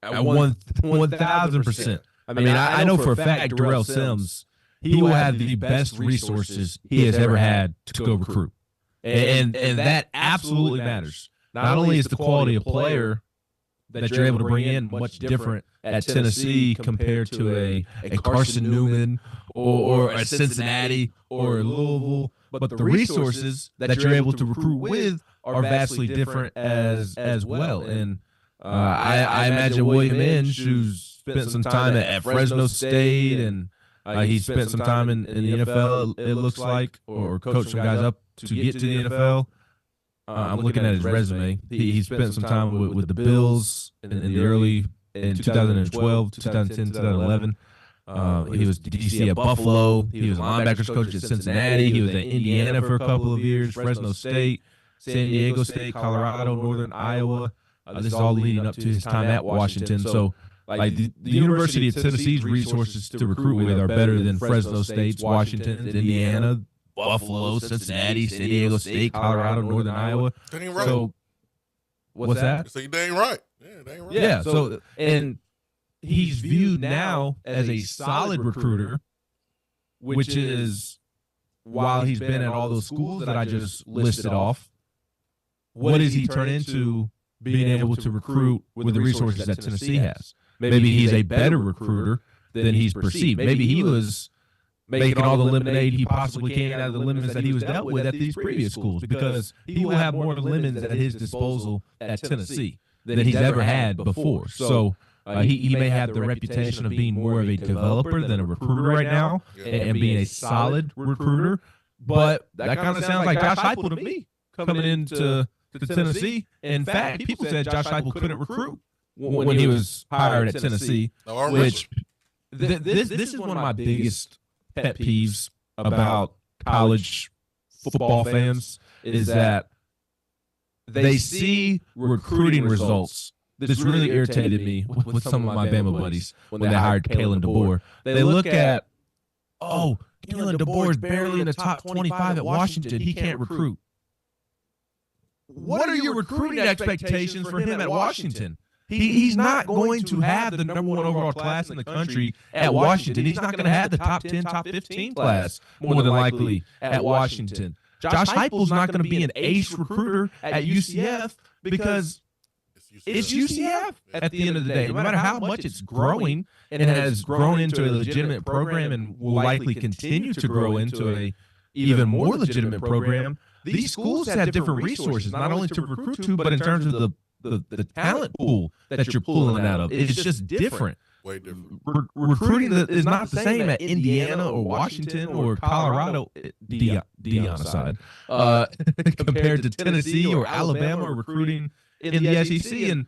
1,000%. I mean, I know for a fact Darrell Sims, he will have the best resources he has ever had to go recruit. And that absolutely matters. Not only is the quality of player that you're able to bring in much different at Tennessee compared to a Carson Newman or a Cincinnati or a Louisville, but the resources that you're able to recruit with are vastly different as well. And I imagine William Inge, who's spent some time at Fresno State, and he spent some time in the NFL, it looks like, or coached some guys up to get to the NFL. I'm looking at his resume. He spent some time with the Bills in 2012, 2010, 2011. He was DC at Buffalo. He was a linebackers coach at Cincinnati. He was at Indiana for a couple of years, Fresno State, San Diego State, Colorado, Northern Iowa. This is all leading up to his time at Washington. So, the University of Tennessee's resources to recruit with are better than Fresno State's, Washington's, Indiana, Buffalo, Cincinnati, San Diego State, Colorado, Northern Iowa. That ain't right. So, what's that? So you dang right. Yeah, that ain't right. Yeah. So, and he's viewed now as a solid recruiter, which is, while he's been at all those schools that I just listed off, what does he turn into being able to recruit with the resources that Tennessee has? Maybe he's a better recruiter than he's perceived. Maybe he was making all the lemonade he possibly can out of the lemons that he was dealt with at these previous schools, because he will have more lemons at his disposal at Tennessee. than he's ever had before. So he may have the reputation of being more of a developer than a recruiter right now, and being a solid recruiter. But that kind of sounds like Josh Heupel to me coming into Tennessee. In fact, people said Josh Heupel couldn't recruit when he was hired at Tennessee, which this is one of my biggest pet peeves about college football fans is that they see recruiting results. This really irritated me with some of my Bama buddies when they hired Kalen DeBoer. They look at, oh, Kalen DeBoer is barely in the top 25 at Washington. He can't recruit. What are your recruiting expectations for him at Washington? He's not going to have the number 1 overall class in the country at Washington. He's not going to have the top 10, top 15 class, more than likely, at Washington. Josh Heupel's not going to be an ace recruiter at UCF because it's UCF at the end of the day. No matter how much it's growing, and it has grown into a legitimate program and will likely continue to grow into a even more legitimate program, these schools have different resources, not only to recruit to, but in terms of the talent pool that you're pulling out of. It's just different. Way different. Recruiting is not the same at Indiana or Washington or Colorado, Dion aside, compared to Tennessee or Alabama or recruiting in the SEC. And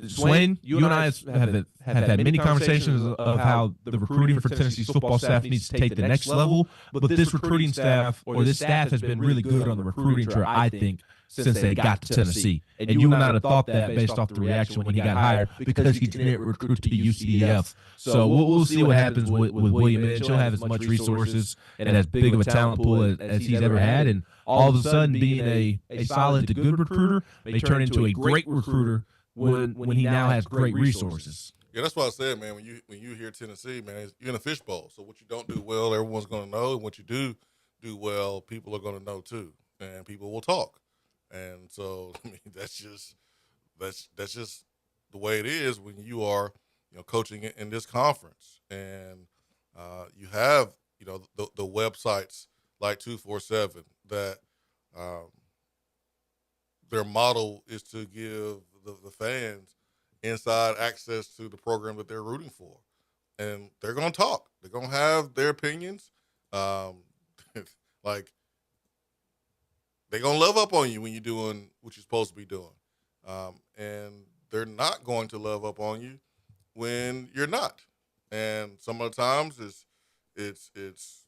Swain, you and I have had many conversations of how the recruiting for Tennessee's football staff needs to take the next level. But this recruiting staff, or this staff, has been really good on the recruiting trail, I think, since they got to Tennessee. And you and I have thought that based off the reaction when he got hired, because he didn't recruit to UCF. So we'll see what happens with William Mitch. He'll have as much resources and as big of a talent pool as he's ever had. And all of a sudden, being a solid to good recruiter may turn into a great recruiter when he now has great resources. Yeah, that's why I said, man, when you hear Tennessee, man, you're in a fishbowl. So what you don't do well, everyone's going to know. And what you do well, people are going to know too. And people will talk. And so, I mean, that's just the way it is when you are, coaching in this conference. And you have, the websites like 247 that their model is to give the fans inside access to the program that they're rooting for. And they're going to talk. They're going to have their opinions. Like, they're going to love up on you when you're doing what you're supposed to be doing. And they're not going to love up on you when you're not. And some of the times it's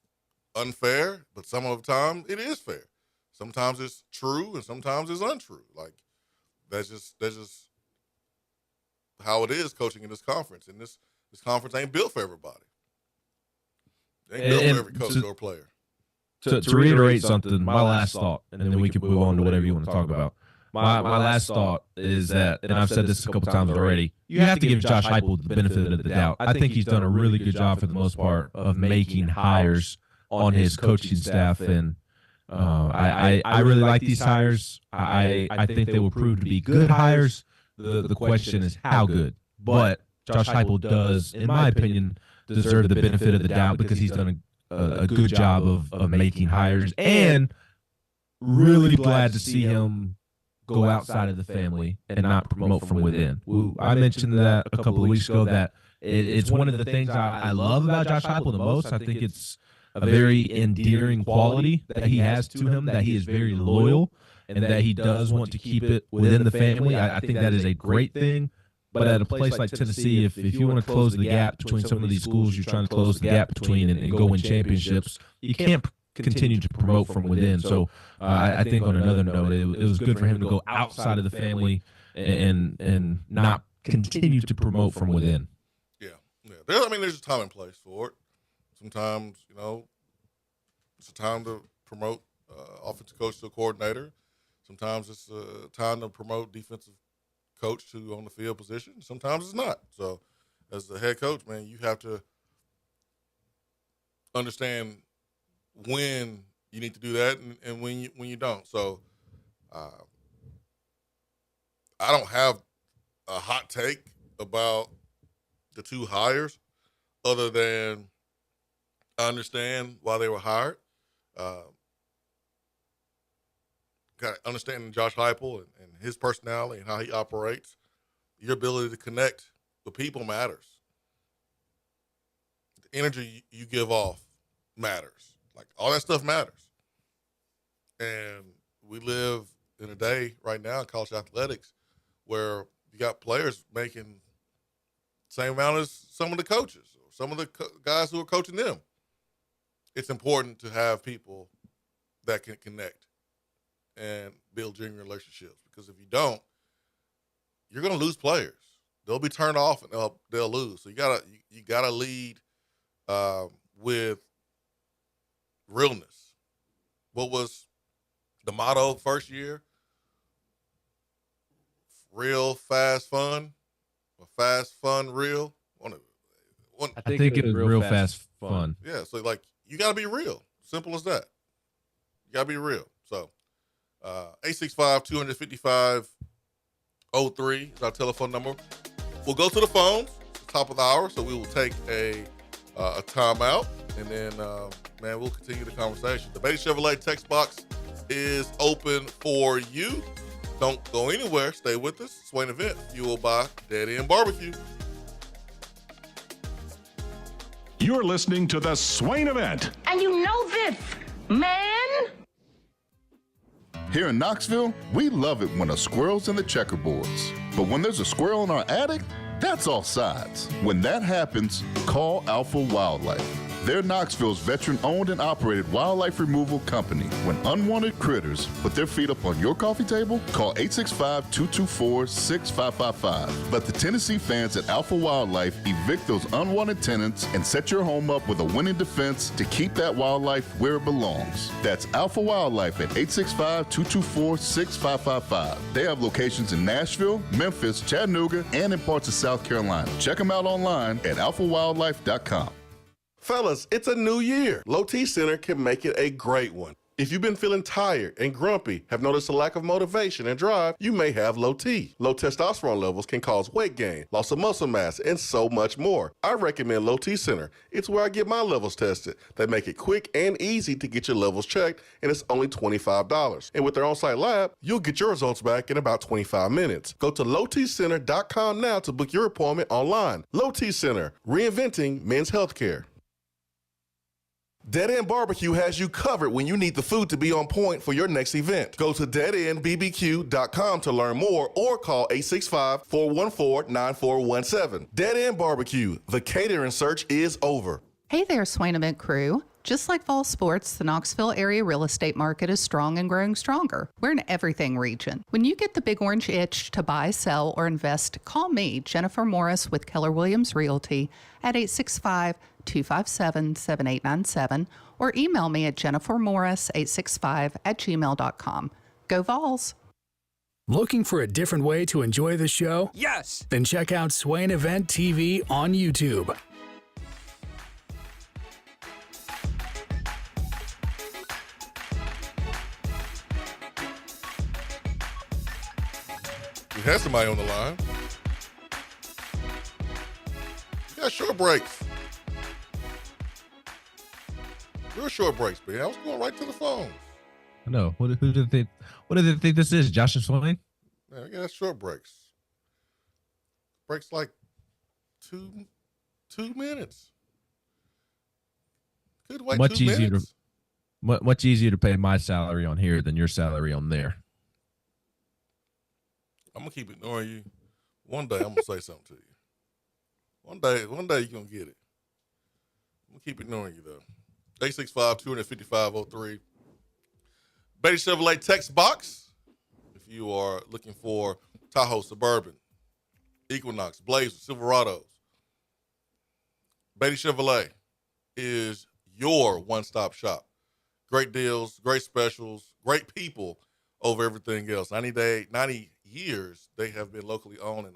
unfair, but some of the time it is fair. Sometimes it's true and sometimes it's untrue. Like, that's just how it is coaching in this conference. And this conference ain't built for everybody. It ain't built for every coach or player. To reiterate something, my last thought, and then we can move on to whatever you want to talk about. My last thought is that, and I've said this a couple times already, you have to give Josh Heupel the benefit of the doubt. I think he's done a really good job for the most part of making hires on his coaching staff, and I really like these hires. I think they will prove to be good hires. The question is how good. But Josh Heupel does, in my opinion, deserve the benefit of the doubt because he's done a good job of making hires, and really glad to see him go outside of the family and not promote from within. I mentioned that a couple of weeks ago that it's one of the things I love about Josh Heupel the most. I think it's a very endearing quality that he has to him, that he is very loyal and that he does want to keep it within the family. I think that is a great thing. But at a place like Tennessee, if you want to close the gap between some of these schools you're trying to close the gap between and go win championships, you can't continue to promote from within. So I think on another note, it was good for him to go outside of the family and not continue to promote from within. Yeah. There's a time and place for it. Sometimes, it's a time to promote offensive coach to a coordinator. Sometimes it's a time to promote defensive coach to on the field position. Sometimes it's not. So as the head coach, man, you have to understand when you need to do that and when you don't. So I don't have a hot take about the two hires other than I understand why they were hired. kind of understanding Josh Heupel and his personality and how he operates, your ability to connect with people matters. The energy you give off matters. Like, all that stuff matters. And we live in a day right now in college athletics where you got players making the same amount as some of the coaches or some of the guys who are coaching them. It's important to have people that can connect and build genuine relationships, because if you don't, you're going to lose players. They'll be turned off and they'll lose. So you gotta lead with realness. What was the motto first year? Real, fast, fun, or fast, fun, real. I think it was real fast fun. Yeah, so like, you got to be real. Simple as that. You got to be real. So 865-255-03 is our telephone number. We'll go to the phones, top of the hour, so we will take a timeout, and then, we'll continue the conversation. The Beatty Chevrolet text box is open for you. Don't go anywhere. Stay with us. Swain Event, fueled by Dead End Barbecue. You're listening to the Swain Event. And you know this, man. Here in Knoxville, we love it when a squirrel's in the checkerboards. But when there's a squirrel in our attic, that's offsides. When that happens, call Alpha Wildlife. They're Knoxville's veteran-owned and operated wildlife removal company. When unwanted critters put their feet up on your coffee table, call 865-224-6555. Let the Tennessee fans at Alpha Wildlife evict those unwanted tenants and set your home up with a winning defense to keep that wildlife where it belongs. That's Alpha Wildlife at 865-224-6555. They have locations in Nashville, Memphis, Chattanooga, and in parts of South Carolina. Check them out online at alphawildlife.com. Fellas, it's a new year. Low T Center can make it a great one. If you've been feeling tired and grumpy, have noticed a lack of motivation and drive, you may have low T. Low testosterone levels can cause weight gain, loss of muscle mass, and so much more. I recommend Low T Center. It's where I get my levels tested. They make it quick and easy to get your levels checked, and it's only $25. And with their on-site lab, you'll get your results back in about 25 minutes. Go to lowtcenter.com now to book your appointment online. Low T Center, reinventing men's healthcare. Dead End Barbecue has you covered when you need the food to be on point for your next event. Go to deadendbbq.com to learn more or call 865-414-9417. Dead End Barbecue, the catering search is over. Hey there, Swain Event crew. Just like fall sports, the Knoxville area real estate market is strong and growing stronger. We're an everything region. When you get the big orange itch to buy, sell, or invest, call me, Jennifer Morris with Keller Williams Realty at 865-257-7897 or email me at jennifermorris865@gmail.com. Go Vols! Looking for a different way to enjoy the show? Yes. Then check out Swain Event TV on YouTube. We had somebody on the line. We got short breaks. Real short breaks, man. I was going right to the phone. I know. Who do they think this is? Josh and Swain? Man, we got short breaks. Breaks like two minutes. Could wait Much 2 easier minutes. Much easier to pay my salary on here than your salary on there. I'm gonna keep ignoring you. One day I'm gonna say something to you. One day you're gonna get it. I'm gonna keep ignoring you though. 865-255-03. Beatty Chevrolet text box. If you are looking for Tahoe, Suburban, Equinox, Blazer, Silverados, Beatty Chevrolet is your one-stop shop. Great deals, great specials, great people over everything else. 90 years they have been locally owned and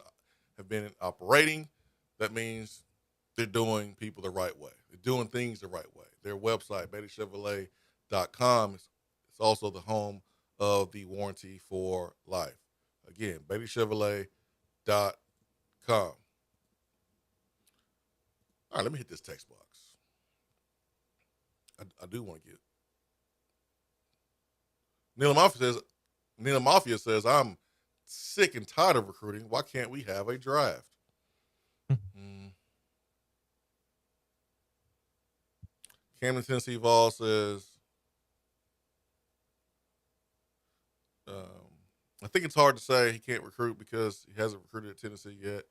have been operating. That means they're doing people the right way. They're doing things the right way. Their website, BeattyChevrolet.com, is also the home of the warranty for life. Again, BeattyChevrolet.com. All right, let me hit this text box. I do want to get. Neil Moffitt says, And then the Mafia says, I'm sick and tired of recruiting. Why can't we have a draft? Camden, Tennessee Vol says, I think it's hard to say he can't recruit because he hasn't recruited at Tennessee yet.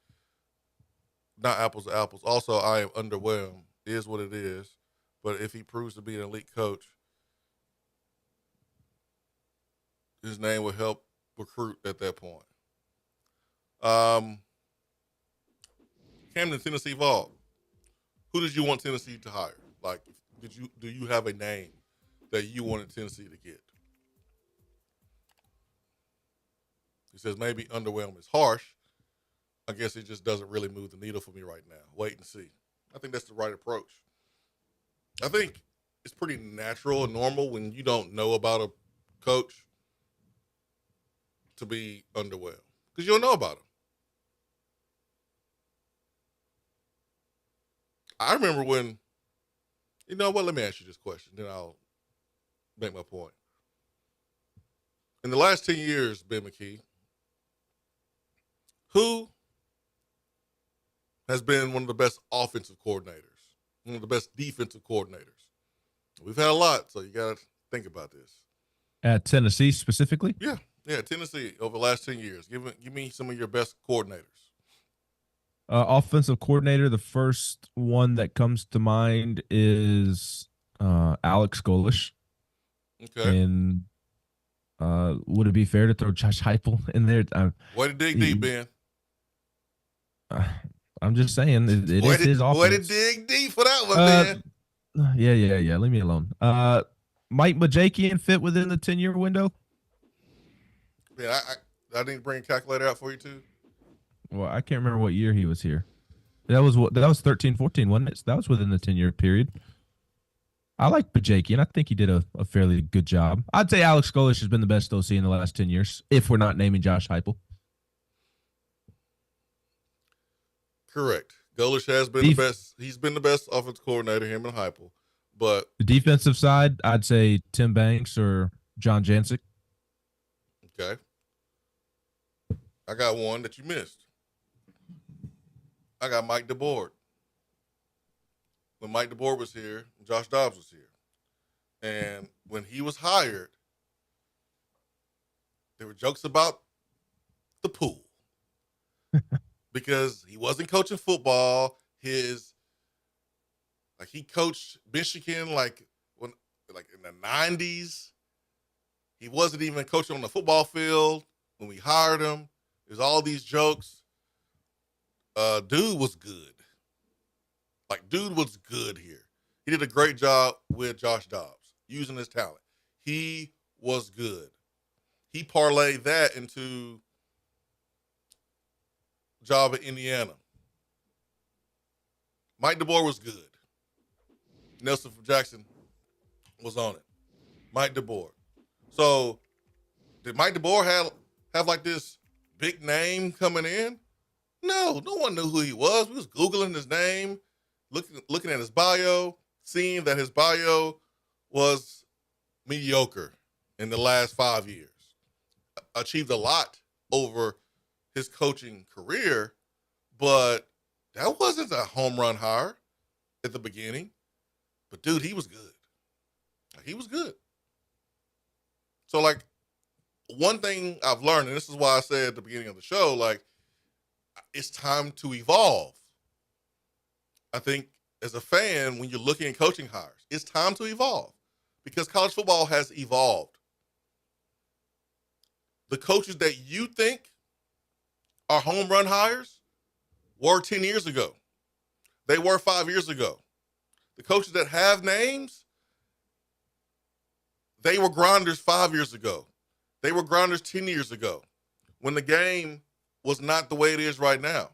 Not apples to apples. Also, I am underwhelmed. It is what it is. But if he proves to be an elite coach, his name will help recruit at that point. Camden, Tennessee Vol. Who did you want Tennessee to hire? Like, do you have a name that you wanted Tennessee to get? He says maybe underwhelmed is harsh. I guess it just doesn't really move the needle for me right now. Wait and see. I think that's the right approach. I think it's pretty natural and normal when you don't know about a coach to be underwhelmed because you don't know about him. I remember when, you know what, let me ask you this question, then I'll make my point. In the last 10 years, Ben McKee, who has been one of the best offensive coordinators, one of the best defensive coordinators? We've had a lot, so you got to think about this. At Tennessee specifically? Yeah, Tennessee over the last 10 years. Give me some of your best coordinators. Offensive coordinator, the first one that comes to mind is Alex Golesh. Okay. And would it be fair to throw Josh Heupel in there? Way to dig deep, Ben. I'm just saying it is his offense. Way to dig deep for that one, Ben. Yeah. Leave me alone. Mike Majakian fit within the 10-year window? Ben, I didn't bring a calculator out for you too. Well, I can't remember what year he was here. That was 13-14, wasn't it? So that was within the 10-year period. I like Bajakian. I think he did a fairly good job. I'd say Alex Golesh has been the best OC in the last 10 years, if we're not naming Josh Heupel. Correct. Golesh has been the best. He's been the best offensive coordinator, him and Heupel. But the defensive side, I'd say Tim Banks or John Jancic. Okay. I got one that you missed. I got Mike DeBoer. When Mike DeBoer was here, Josh Dobbs was here. And when he was hired, there were jokes about the pool. Because he wasn't coaching football. He coached Michigan in the 90s. He wasn't even coaching on the football field when we hired him. There's all these jokes. Dude was good. Dude was good here. He did a great job with Josh Dobbs, using his talent. He was good. He parlayed that into job at Indiana. Mike DeBoer was good. Nelson Jackson was on it. Mike DeBoer. So, did Mike DeBoer have this big name coming in? No one knew who he was. We was Googling his name, looking at his bio, seeing that his bio was mediocre in the last 5 years. Achieved a lot over his coaching career, but that wasn't a home run hire at the beginning. But, dude, he was good. He was good. So, one thing I've learned, and this is why I said at the beginning of the show, it's time to evolve. I think as a fan, when you're looking at coaching hires, it's time to evolve because college football has evolved. The coaches that you think are home run hires were 10 years ago. They were 5 years ago. The coaches that have names, they were grinders 5 years ago. They were grinders 10 years ago when the game was not the way it is right now.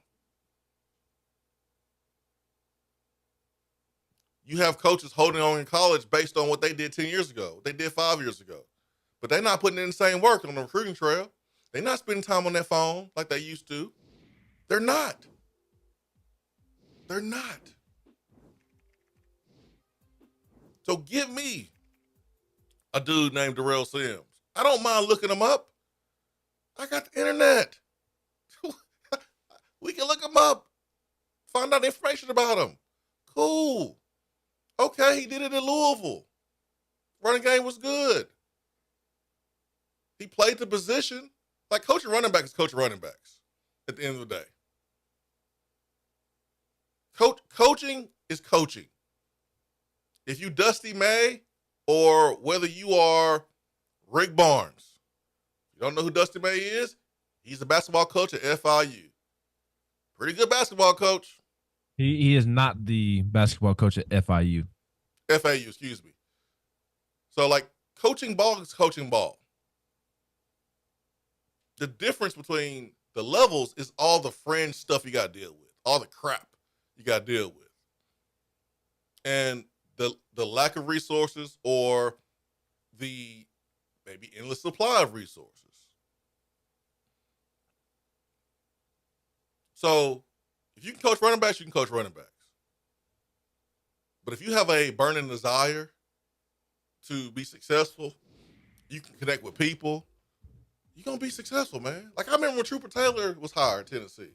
You have coaches holding on in college based on what they did 10 years ago, what they did 5 years ago. But they're not putting in the same work on the recruiting trail. They're not spending time on their phone like they used to. They're not. They're not. So give me a dude named Darrell Sims. I don't mind looking him up. I got the internet. We can look him up, find out information about him. Cool. Okay, he did it in Louisville. Running game was good. He played the position. Like, coaching running back is coaching running backs at the end of the day. Coaching is coaching. If you Dusty May or whether you are Rick Barnes, you don't know who Dusty May is? He's a basketball coach at FIU. Pretty good basketball coach. He is not the basketball coach at FIU. FAU, excuse me. So, like, coaching ball is coaching ball. The difference between the levels is all the fringe stuff you got to deal with, all the crap you got to deal with. And the lack of resources or the maybe endless supply of resources. So if you can coach running backs, you can coach running backs. But if you have a burning desire to be successful, you can connect with people, you're going to be successful, man. Like, I remember when Trooper Taylor was hired in Tennessee.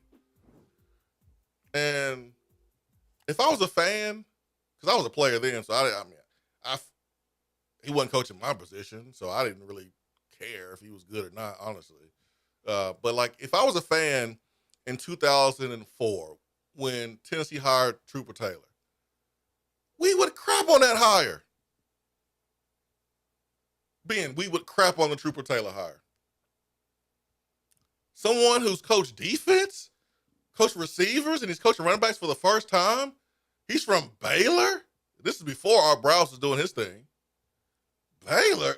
And if I was a fan, because I was a player then, so he wasn't coaching my position, so I didn't really care if he was good or not, honestly. But, like, if I was a fan in 2004 when Tennessee hired Trooper Taylor, we would crap on that hire. We would crap on the Trooper Taylor hire. Someone who's coached defense, coached receivers, and he's coaching running backs for the first time. He's from Baylor. This is before Art Browse was doing his thing. Baylor,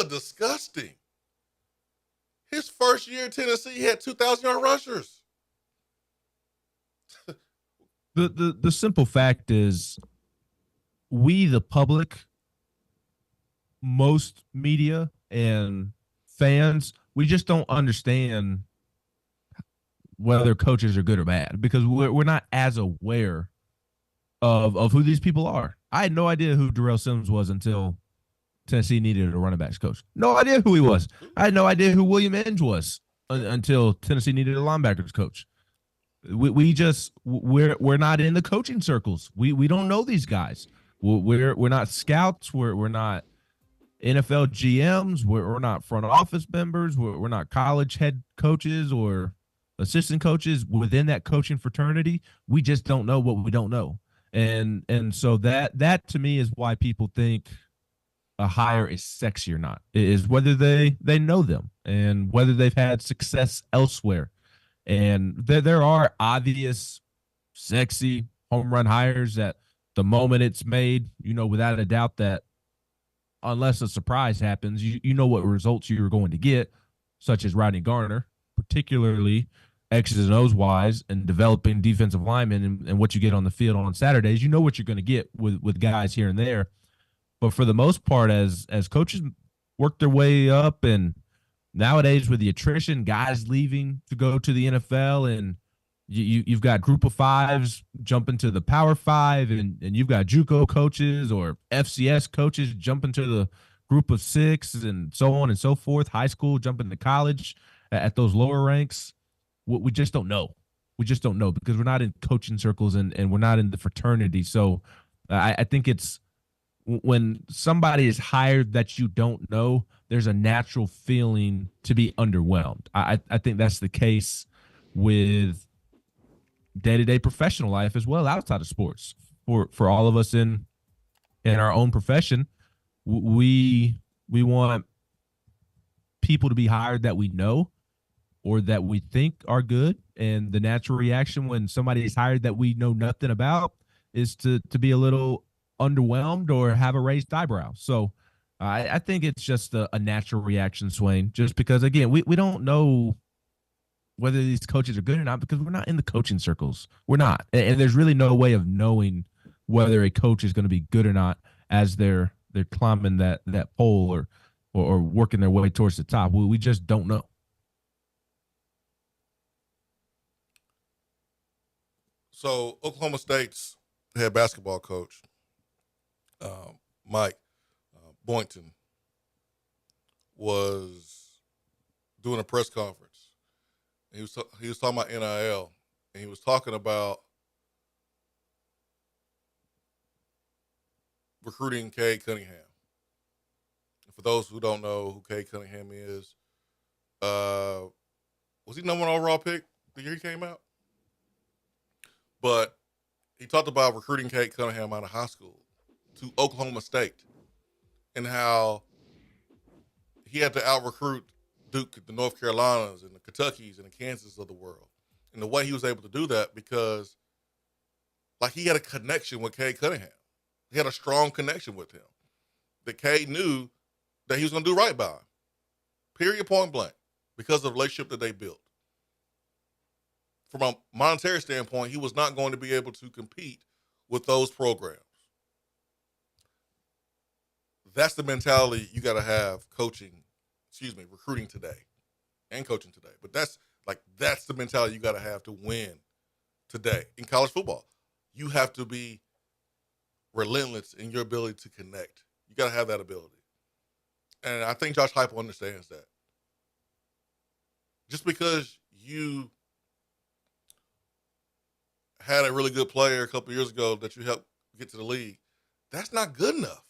disgusting. His first year in Tennessee, he had 2,000-yard rushers. The simple fact is, we, the public, most media and fans, we just don't understand whether coaches are good or bad because we're not as aware of who these people are. I had no idea who Darrell Sims was until Tennessee needed a running backs coach. No idea who he was. I had no idea who William Inge was until Tennessee needed a linebackers coach. We're not in the coaching circles. We don't know these guys. We're not scouts. We're not NFL GMs. We're not front office members. We're not college head coaches or assistant coaches within that coaching fraternity. We just don't know what we don't know. And so that to me is why people think a hire is sexy or not, is whether they know them and whether they've had success elsewhere. And there are obvious sexy home run hires that the moment it's made, without a doubt that unless a surprise happens, you know what results you're going to get, such as Rodney Garner, particularly X's and O's wise and developing defensive linemen and what you get on the field on Saturdays. You know what you're going to get with guys here and there. But for the most part, as coaches work their way up, and nowadays with the attrition, guys leaving to go to the NFL, and you've got group of fives jumping to the Power Five, and you've got JUCO coaches or FCS coaches jumping to the group of six, and so on and so forth. High school jumping to college at those lower ranks. We just don't know. We just don't know because we're not in coaching circles and we're not in the fraternity. So I think it's when somebody is hired that you don't know, there's a natural feeling to be underwhelmed. I think that's the case with day-to-day professional life as well outside of sports. For all of us in our own profession, we want people to be hired that we know or that we think are good. And the natural reaction when somebody is hired that we know nothing about is to be a little underwhelmed or have a raised eyebrow. So I think it's just a natural reaction, Swain, just because, again, we don't know whether these coaches are good or not because we're not in the coaching circles. We're not. And there's really no way of knowing whether a coach is going to be good or not as they're climbing that pole or working their way towards the top. We just don't know. So Oklahoma State's head basketball coach, Mike Boynton, was doing a press conference. He was talking about NIL, and he was talking about recruiting Cade Cunningham. And for those who don't know who Cade Cunningham is, was he number 1 overall pick the year he came out? But he talked about recruiting Cade Cunningham out of high school to Oklahoma State and how he had to out-recruit Duke, the North Carolinas, and the Kentuckys, and the Kansas of the world. And the way he was able to do that because, like, he had a connection with Cade Cunningham. He had a strong connection with him. That Cade knew that he was going to do right by him. Period, point blank. Because of the relationship that they built. From a monetary standpoint, he was not going to be able to compete with those programs. That's the mentality you got to have recruiting today and coaching today. But that's the mentality you got to have to win today in college football. You have to be relentless in your ability to connect. You got to have that ability. And I think Josh Heupel understands that. Just because you had a really good player a couple years ago that you helped get to the league, that's not good enough.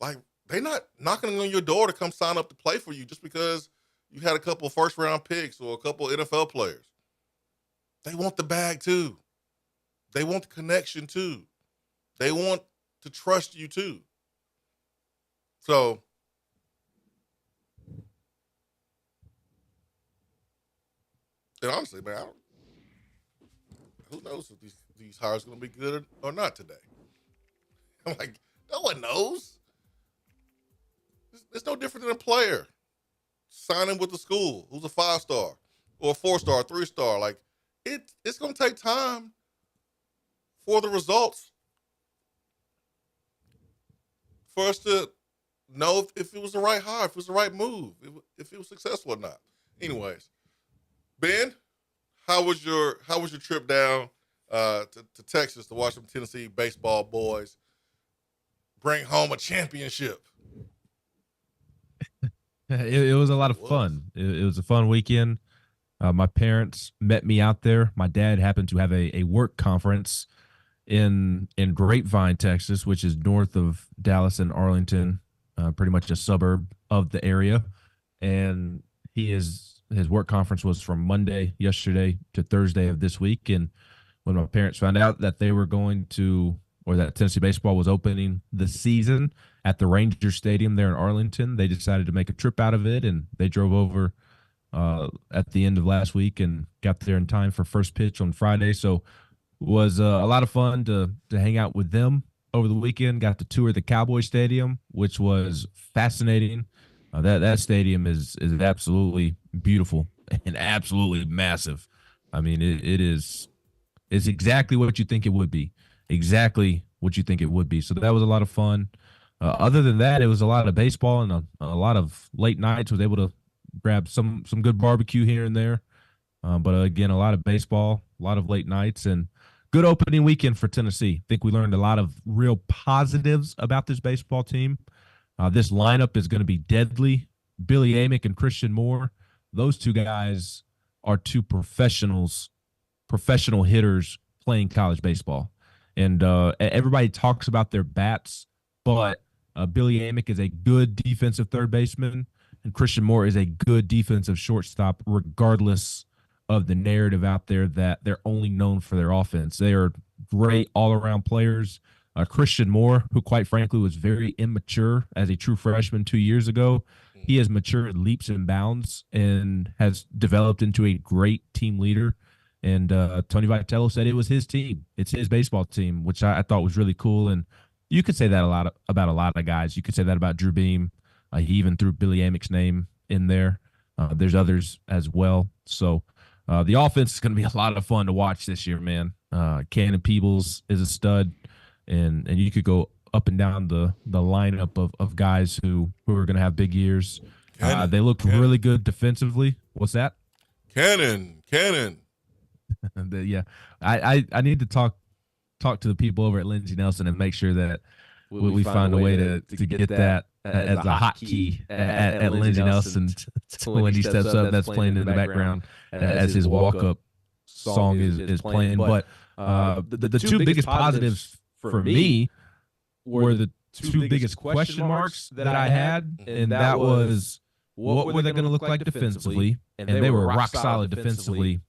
Like, they're not knocking on your door to come sign up to play for you just because you had a couple first-round picks or a couple NFL players. They want the bag, too. They want the connection, too. They want to trust you, too. So, and honestly, man, who knows if these hires are going to be good or not today? I'm like, no one knows. It's no different than a player signing with the school who's a 5-star or a 4-star, 3-star. Like, it's going to take time for the results for us to know if it was the right hire, if it was the right move, if it was successful or not. Anyways, Ben, how was your trip down to Texas to watch some Tennessee baseball boys bring home a championship? It was a lot of fun. It was a fun weekend. My parents met me out there. My dad happened to have a work conference in Grapevine, Texas, which is north of Dallas and Arlington, pretty much a suburb of the area. And his work conference was from yesterday to Thursday of this week. And when my parents found out that they were going to, or that Tennessee baseball was opening the season at the Ranger Stadium there in Arlington, they decided to make a trip out of it, and they drove over at the end of last week and got there in time for first pitch on Friday. So it was a lot of fun to hang out with them over the weekend. Got to tour the Cowboy Stadium, which was fascinating. That stadium is absolutely beautiful and absolutely massive. I mean, it's exactly what you think it would be. Exactly what you think it would be. So that was a lot of fun. Other than that, it was a lot of baseball and a lot of late nights. Was able to grab some good barbecue here and there. But again, a lot of baseball, a lot of late nights, and good opening weekend for Tennessee. I think we learned a lot of real positives about this baseball team. This lineup is going to be deadly. Billy Amick and Christian Moore, those two guys are two professional hitters playing college baseball. And everybody talks about their bats, but Billy Amick is a good defensive third baseman, and Christian Moore is a good defensive shortstop, regardless of the narrative out there that they're only known for their offense. They are great all-around players. Christian Moore, who quite frankly was very immature as a true freshman 2 years ago, he has matured leaps and bounds and has developed into a great team leader. And Tony Vitello said it was his team. It's his baseball team, which I thought was really cool. And you could say that about a lot of guys. You could say that about Drew Beam. He even threw Billy Amick's name in there. There's others as well. So the offense is going to be a lot of fun to watch this year, man. Cannon Peebles is a stud, and you could go up and down the lineup of guys who are going to have big years. They looked really good defensively. What's that? Cannon. Yeah, I need to talk to the people over at Lindsey Nelson and make sure that we find a way to get that as a hotkey at Lindsey Nelson when he steps up. That's playing in the background as his walk-up song is playing. But the two biggest positives for me were the two biggest question marks that I had, and that was what were they going to look like defensively, and they were rock solid defensively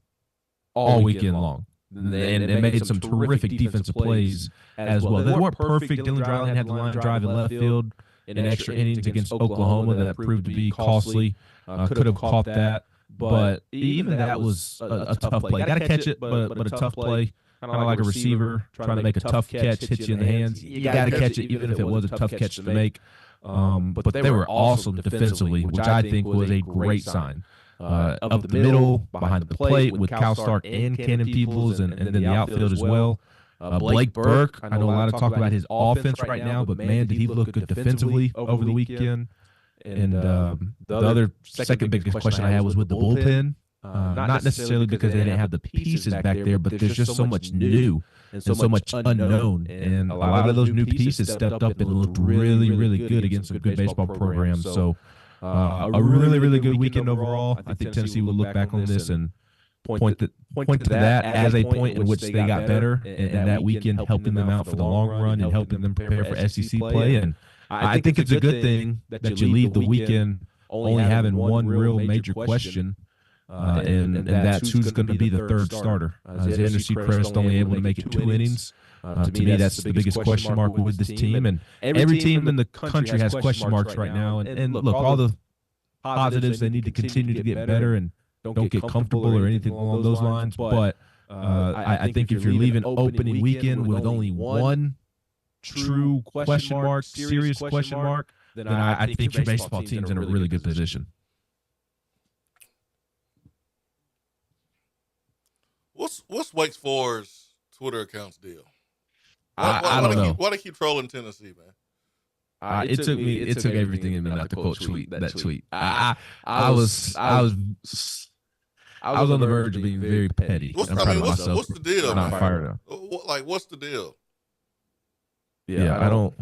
all weekend long. And made some terrific defensive plays as well. They weren't perfect. Dylan Dryland had the line drive in left field in extra innings against Oklahoma that proved to be costly. Could have caught that, but even that was a tough play. Got to catch it, but a tough play. Kind of like a receiver trying to make a tough catch, hit you in the hands. You got to catch it, even if it was a tough catch to make. But they were awesome defensively, which I think was a great sign. Up the middle, behind the plate with Cal Stark and Cannon Peoples, and then the outfield as well. Blake Burke, I know a lot of talk about his offense right now, but man, did he look good defensively over the weekend. And the other second biggest question I had was with the bullpen. Not necessarily because they didn't have the pieces back there, but there's just so much new and so much unknown. And a lot of those new pieces stepped up and looked really, really good against some good baseball programs. So a really, really good weekend overall. I think Tennessee will look back on this and point to that as a point in which they got better, and that weekend helping them out for the long run and helping them prepare for SEC play. And I think it's a good thing that you leave the weekend only having one real major question, and that's who's going to be the third starter. Xander Sechrist only able to make it 2 innings. To me, that's the biggest question mark with this team. And every team in the country has question marks right now. And look, all the positives, they need to continue to get better and don't get comfortable or anything along those lines. But I think if you're leaving opening weekend with only one true question mark, serious question mark, then I think your baseball team's in a really good position. What's Wake Forest's Twitter account's deal? I don't know. Why they keep trolling Tennessee, man? It took everything in me not to quote that tweet. I was on the verge of being very petty. What's the deal? I'm not fired up. What's the deal? Yeah, I don't.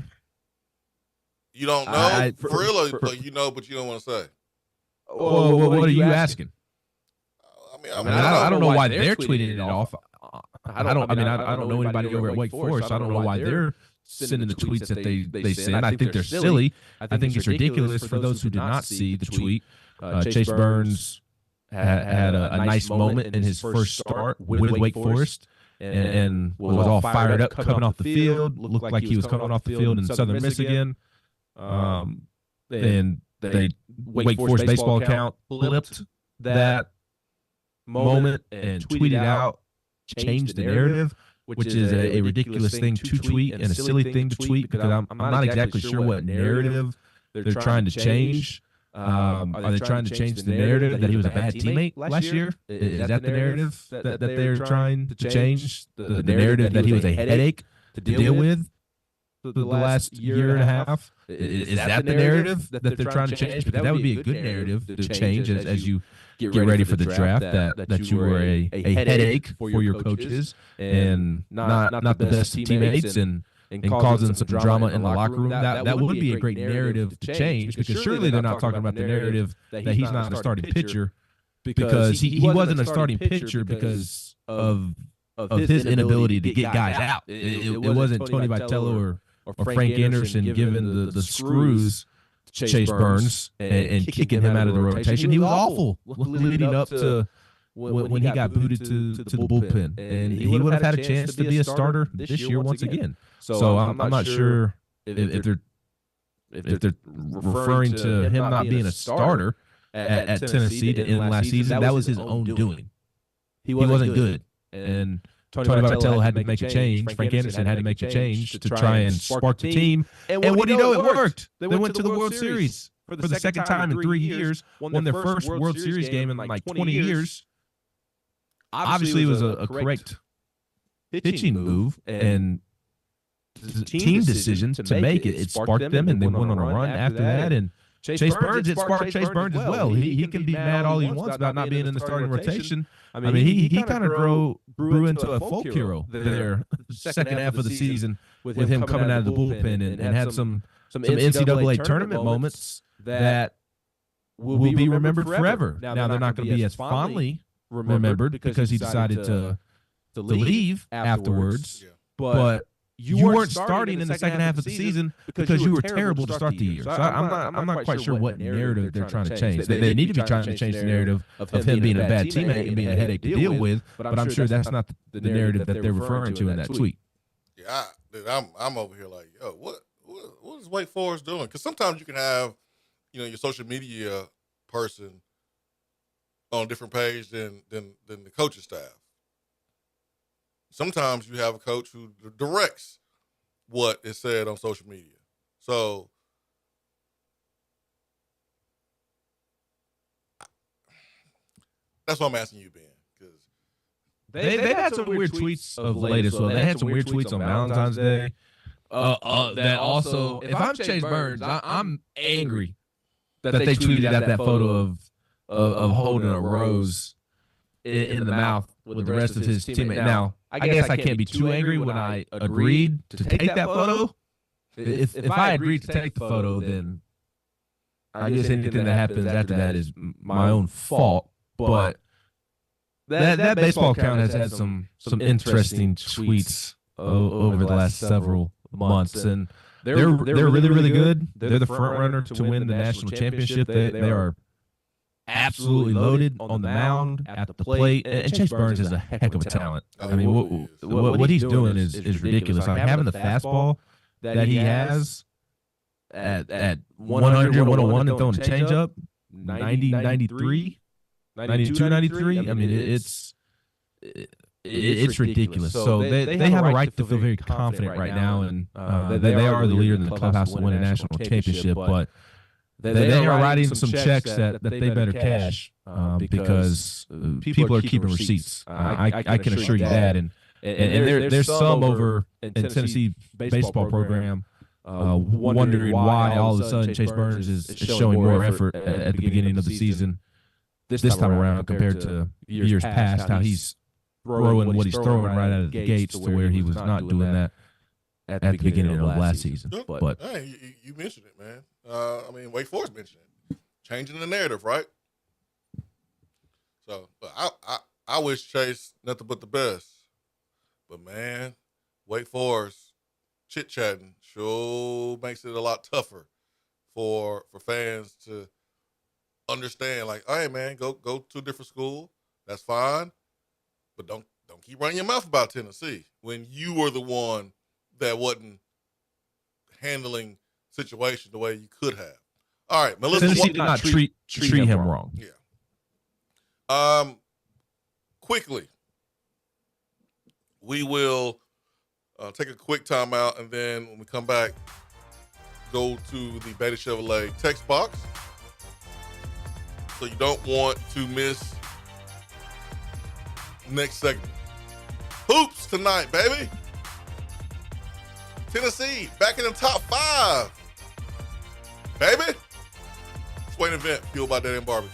You don't know? For real, you know, but you don't want to say. Well, what are you asking? I don't know why they're tweeting it off. I don't know anybody over at Wake Forest. I don't know why they're sending the tweets that they send. I think they're silly. I think it's ridiculous for those who did not see the tweet. Chase Burns had a nice moment in his first start with Wake Forest and was all fired up coming off the field. Looked like he was coming off the field in Southern Michigan. And the Wake Forest baseball account flipped that moment and tweeted out, changed the narrative, which is a ridiculous thing to tweet and a silly thing to tweet because I'm not exactly sure what narrative they're trying to change. Are they trying to change the narrative that he was a bad teammate last year? Is that the narrative that they're trying to change? The narrative that he was a headache to deal with the last year and a half? Is that the narrative that they're trying to change? Because that would be a good narrative to change as you get ready for the draft, that you were a headache for your coaches and not the best teammates and causing some drama in the locker room. That would be a great narrative to change, because surely they're not talking about the narrative that he's not a starting pitcher, because he wasn't a starting pitcher because of his inability to get guys out. It wasn't Tony Vitello or Frank Anderson giving the screws to Chase Burns and kicking him out of the rotation. He was awful leading up to when he got booted to the bullpen, and he would have had a chance to be a starter this year once again. So I'm not sure if they're referring to him not being a starter at Tennessee to end last season. That was his own doing. He wasn't good, and Tony Vitello had to make a change. Frank Anderson had to make a change to try and spark the team. And what do you know? It worked. They went to the World Series for the second time in 3 years, won their first World Series game in like 20 years. Obviously, it was a correct pitching move and team decision to make it. It sparked them, and they went on a run after that. And Chase Burns, it sparked Chase Burns as well. He can be mad all he wants about not being in the starting rotation, I mean, he kind of grew into a folk hero there second half of the season with him coming out of the bullpen and had some NCAA tournament moments that will be remembered forever. Now they're not going to be as fondly remembered because he decided to leave afterwards, but you weren't starting in the second half of the season because you were terrible to start the year. So I'm not quite sure what narrative they're trying to change. They need to be trying to change the narrative of him being a bad teammate and being a headache to deal with, but I'm sure that's not the narrative that they're referring to in that tweet. Yeah, I'm over here like, yo, what is Wake Forest doing? Because sometimes you can have, your social media person on a different page than the coaching staff. Sometimes you have a coach who directs what is said on social media. So that's what I'm asking you, Ben, because they've had some weird tweets of late as well. They had some weird tweets on Valentine's Day. That also, if I'm Chase Burns, I'm angry that they tweeted out that photo of holding a rose in the mouth with the rest of his teammate. Now, I guess I can't be too angry when I agreed to take that photo. If I agreed to take the photo, then I guess anything that happens after that is my own fault. But that baseball account has had some interesting tweets over the last several months, and they're really, really good. They're the front runner to win the national championship. They are absolutely loaded on the mound, at the plate, and Chase Burns is a heck of a talent. I mean, what he's doing is ridiculous. Like having the fastball that he has at 100, 101 and throwing a changeup, 90, 93, 92, 93. I mean, it's ridiculous. So they have a right to feel very confident right now, and they are the leader in the clubhouse to win a national championship, but they are writing some checks that they better cash because people are keeping receipts. I can assure you that. And there's some over in Tennessee baseball program wondering why all of a sudden Chase Burns is showing more effort at the beginning of the season this time around compared to years past, how he's throwing what he's throwing right out of the gates to where he was not doing that at the beginning of last season. But hey, you mentioned it, man. I mean, Wake Forest mentioned it. Changing the narrative, right? So, but I wish Chase nothing but the best. But, man, Wake Forest chit-chatting sure makes it a lot tougher for fans to understand, like, hey, man, go to a different school. That's fine. But don't keep running your mouth about Tennessee when you were the one that wasn't handling situation the way you could have. All right, Melissa. Tennessee did not treat him wrong. Yeah. Quickly, we will take a quick timeout, and then when we come back, go to the Beta Chevrolet text box. So you don't want to miss next segment. Hoops tonight, baby. Tennessee back in the top 5. Baby. Swain Event, fueled by Dead End Barbecue.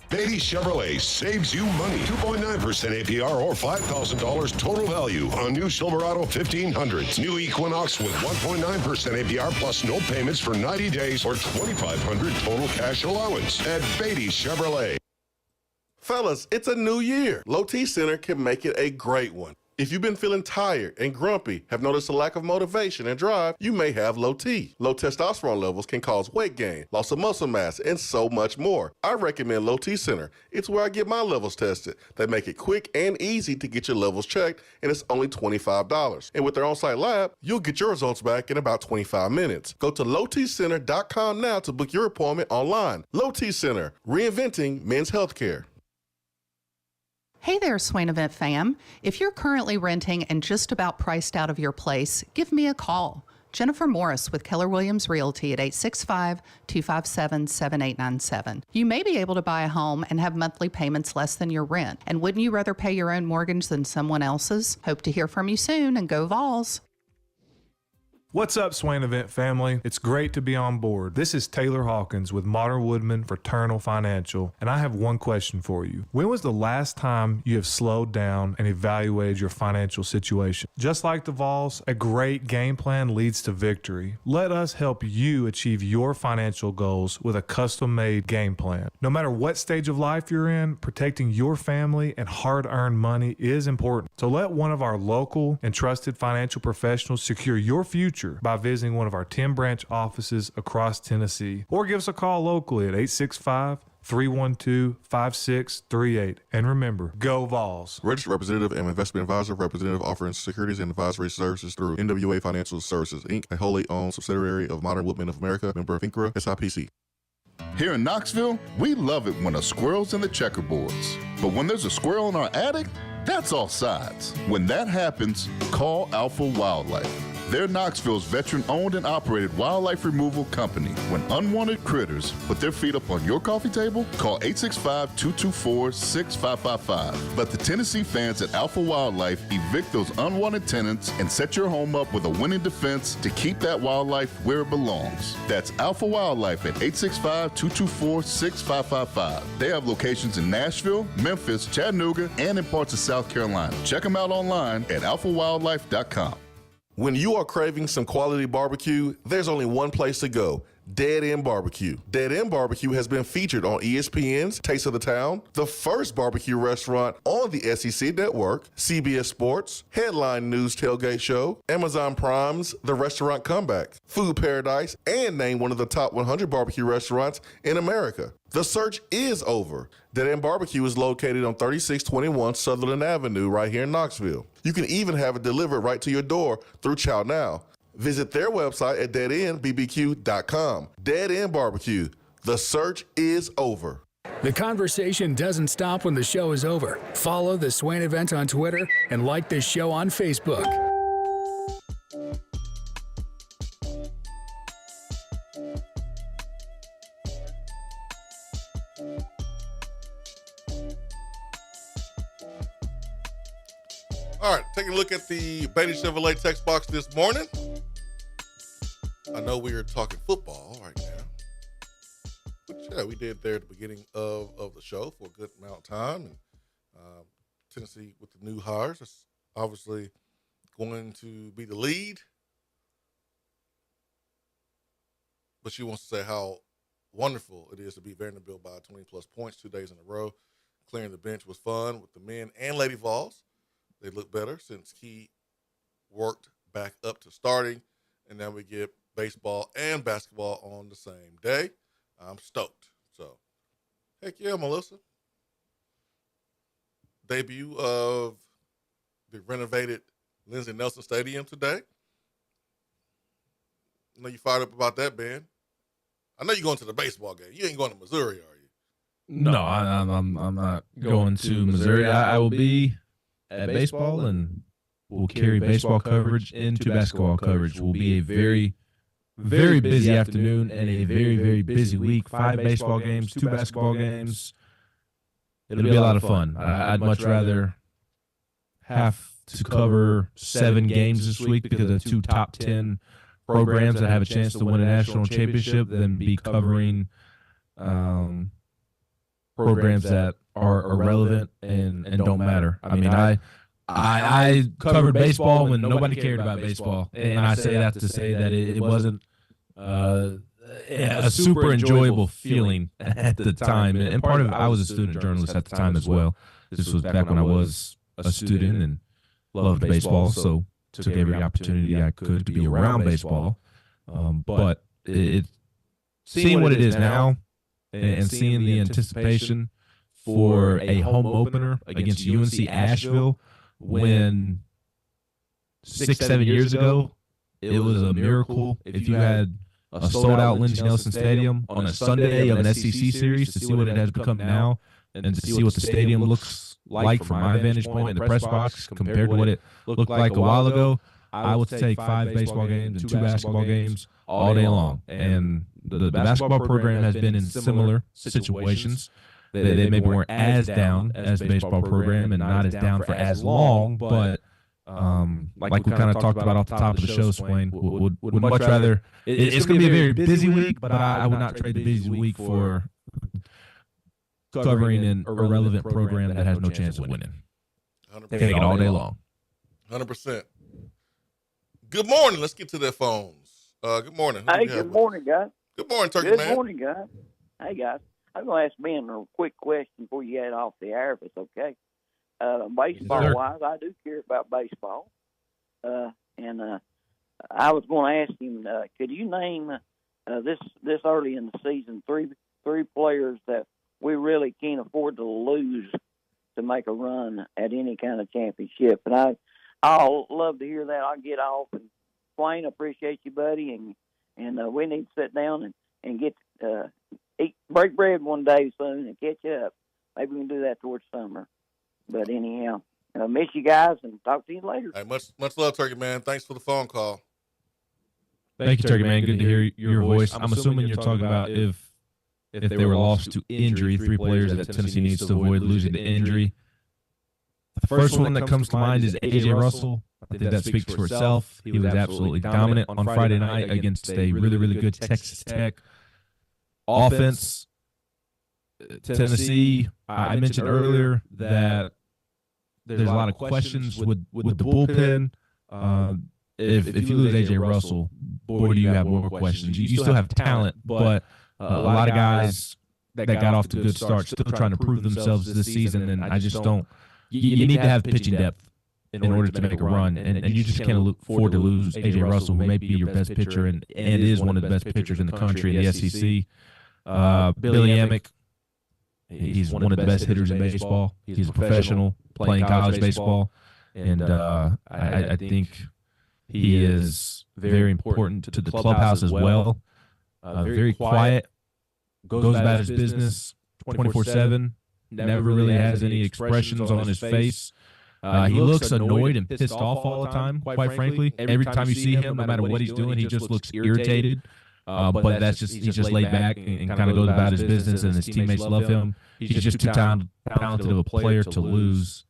Beatty Chevrolet saves you money. 2.9% APR or $5,000 total value on new Silverado 1500s. New Equinox with 1.9% APR plus no payments for 90 days or $2,500 total cash allowance at Beatty Chevrolet. Fellas, it's a new year. Low T Center can make it a great one. If you've been feeling tired and grumpy, have noticed a lack of motivation and drive, you may have low T. Low testosterone levels can cause weight gain, loss of muscle mass, and so much more. I recommend Low T Center. It's where I get my levels tested. They make it quick and easy to get your levels checked, and it's only $25. And with their on-site lab, you'll get your results back in about 25 minutes. Go to lowtcenter.com now to book your appointment online. Low T Center, reinventing men's healthcare. Hey there, Swain Event fam. If you're currently renting and just about priced out of your place, give me a call. Jennifer Morris with Keller Williams Realty at 865-257-7897. You may be able to buy a home and have monthly payments less than your rent. And wouldn't you rather pay your own mortgage than someone else's? Hope to hear from you soon, and go Vols. What's up, Swain Event family? It's great to be on board. This is Taylor Hawkins with Modern Woodman Fraternal Financial, and I have one question for you. When was the last time you have slowed down and evaluated your financial situation? Just like the Vols, a great game plan leads to victory. Let us help you achieve your financial goals with a custom-made game plan. No matter what stage of life you're in, protecting your family and hard-earned money is important. So let one of our local and trusted financial professionals secure your future by visiting one of our 10 branch offices across Tennessee, or give us a call locally at 865-312-5638. And remember, go Vols. Registered representative and investment advisor, representative offering securities and advisory services through NWA Financial Services, Inc., a wholly owned subsidiary of Modern Woodmen of America, member FINCRA, SIPC. Here in Knoxville, we love it when a squirrel's in the checkerboards. But when there's a squirrel in our attic, that's all sides. When that happens, call Alpha Wildlife. They're Knoxville's veteran-owned and operated wildlife removal company. When unwanted critters put their feet up on your coffee table, call 865-224-6555. Let the Tennessee fans at Alpha Wildlife evict those unwanted tenants and set your home up with a winning defense to keep that wildlife where it belongs. That's Alpha Wildlife at 865-224-6555. They have locations in Nashville, Memphis, Chattanooga, and in parts of South Carolina. Check them out online at alphawildlife.com. When you are craving some quality barbecue, there's only one place to go: Dead End Barbecue. Dead End Barbecue has been featured on ESPN's Taste of the Town, the first barbecue restaurant on the SEC Network, CBS Sports, Headline News Tailgate Show, Amazon Prime's The Restaurant Comeback, Food Paradise, and named one of the top 100 barbecue restaurants in America. The search is over. Dead End Barbecue is located on 3621 Sutherland Avenue right here in Knoxville. You can even have it delivered right to your door through Chow Now. Visit their website at deadendbbq.com. Dead End Barbecue. The search is over. The conversation doesn't stop when the show is over. Follow the Swain Event on Twitter and like the show on Facebook. All right, taking a look at the Beatty Chevrolet text box this morning. I know we are talking football right now, which we did there at the beginning of the show for a good amount of time. And Tennessee with the new hires, that's obviously going to be the lead. But she wants to say how wonderful it is to beat Vanderbilt by 20-plus points 2 days in a row. Clearing the bench was fun with the men and Lady Vols. They look better since Key worked back up to starting, and now we get baseball and basketball on the same day. I'm stoked. So, heck yeah, Melissa. Debut of the renovated Lindsey Nelson Stadium today. I know you fired up about that, Ben. I know you're going to the baseball game. You ain't going to Missouri, are you? No, I'm not going to Missouri. I will be at baseball, and we'll carry baseball coverage into basketball coverage. Will be a very, very busy afternoon and a very, very busy week. 5 baseball games, 2 basketball games. It'll be a lot of fun. I'd much rather have to cover 7 games this week because of 2 top 10 programs that have a chance to win a national championship than be covering programs that are irrelevant and don't matter. I mean, I covered baseball when nobody cared about baseball, and I say that to say that it wasn't a super enjoyable feeling at the time. And part of it, I was a student journalist at the time as well. This was back when I was a student and loved baseball, so took every opportunity I could to be around baseball. But seeing what it is now and seeing the anticipation for a home opener against UNC Asheville when 6-7 years ago, it was a miracle if you had a sold-out Lindsey Nelson Stadium on a Sunday of an SEC series to see what it has become now and to see what the stadium looks like from my vantage point in the press box compared to what it looked like a while ago. I would take 5 baseball games and 2 basketball games all day long. And the basketball program has been in similar situations. They maybe weren't as down as the baseball program and not as down for as long, but Like we kind of talked about off the top of the show, Swain, would much rather. It's going to be a very busy week, but I would not trade the busy week for covering an irrelevant program that has no chance of winning. 100%. Take it all day long. 100%. Good morning. Let's get to their phones. Good morning. Hey, good morning, guys. Good morning, Turkey Good Man. morning, guys. Hey, guys. I'm going to ask Ben a quick question before you get off the air, if it's okay. Baseball-wise, I do care about baseball. And I was going to ask him, could you name this early in the season three players that we really can't afford to lose to make a run at any kind of championship? And I'll love to hear that. I'll get off. And Swain, appreciate you, buddy. And we need to sit down and get break bread one day soon and catch up. Maybe we can do that towards summer. But anyhow, miss you guys and talk to you later. Hey, much love, Turkey Man. Thanks for the phone call. Thank you, Turkey Man. Good to hear your voice. I'm assuming you're talking about if they were lost to injury, 3 players that Tennessee needs to avoid losing to injury. The first one that comes to mind is A.J. Russell. I think that speaks for itself. He was absolutely dominant on Friday night against a really, really good Texas Tech offense. Tennessee, I mentioned earlier that there's a lot of questions with the bullpen. If you lose A.J. Russell, boy, do you have more questions. You still have talent, but a lot of guys that got off to good starts still trying to prove themselves this season, and I just don't. You need to have pitching depth in order to make a run, and you just can't afford to lose A.J. Russell, who may be your best pitcher and is one of the best pitchers in the country in the SEC. Billy Amick, he's one of the best hitters in baseball. He's a professional playing college baseball, and I think he is very important to the clubhouse as well. Very quiet, goes about his business 24/7. Never really has any expressions on his face. He looks annoyed and pissed off all the time, quite frankly. Every time you see him, no matter what he's doing, he just looks irritated. But that's just he's just laid back and kind of goes about his business, and his teammates love him. He's just too talented of a player to lose.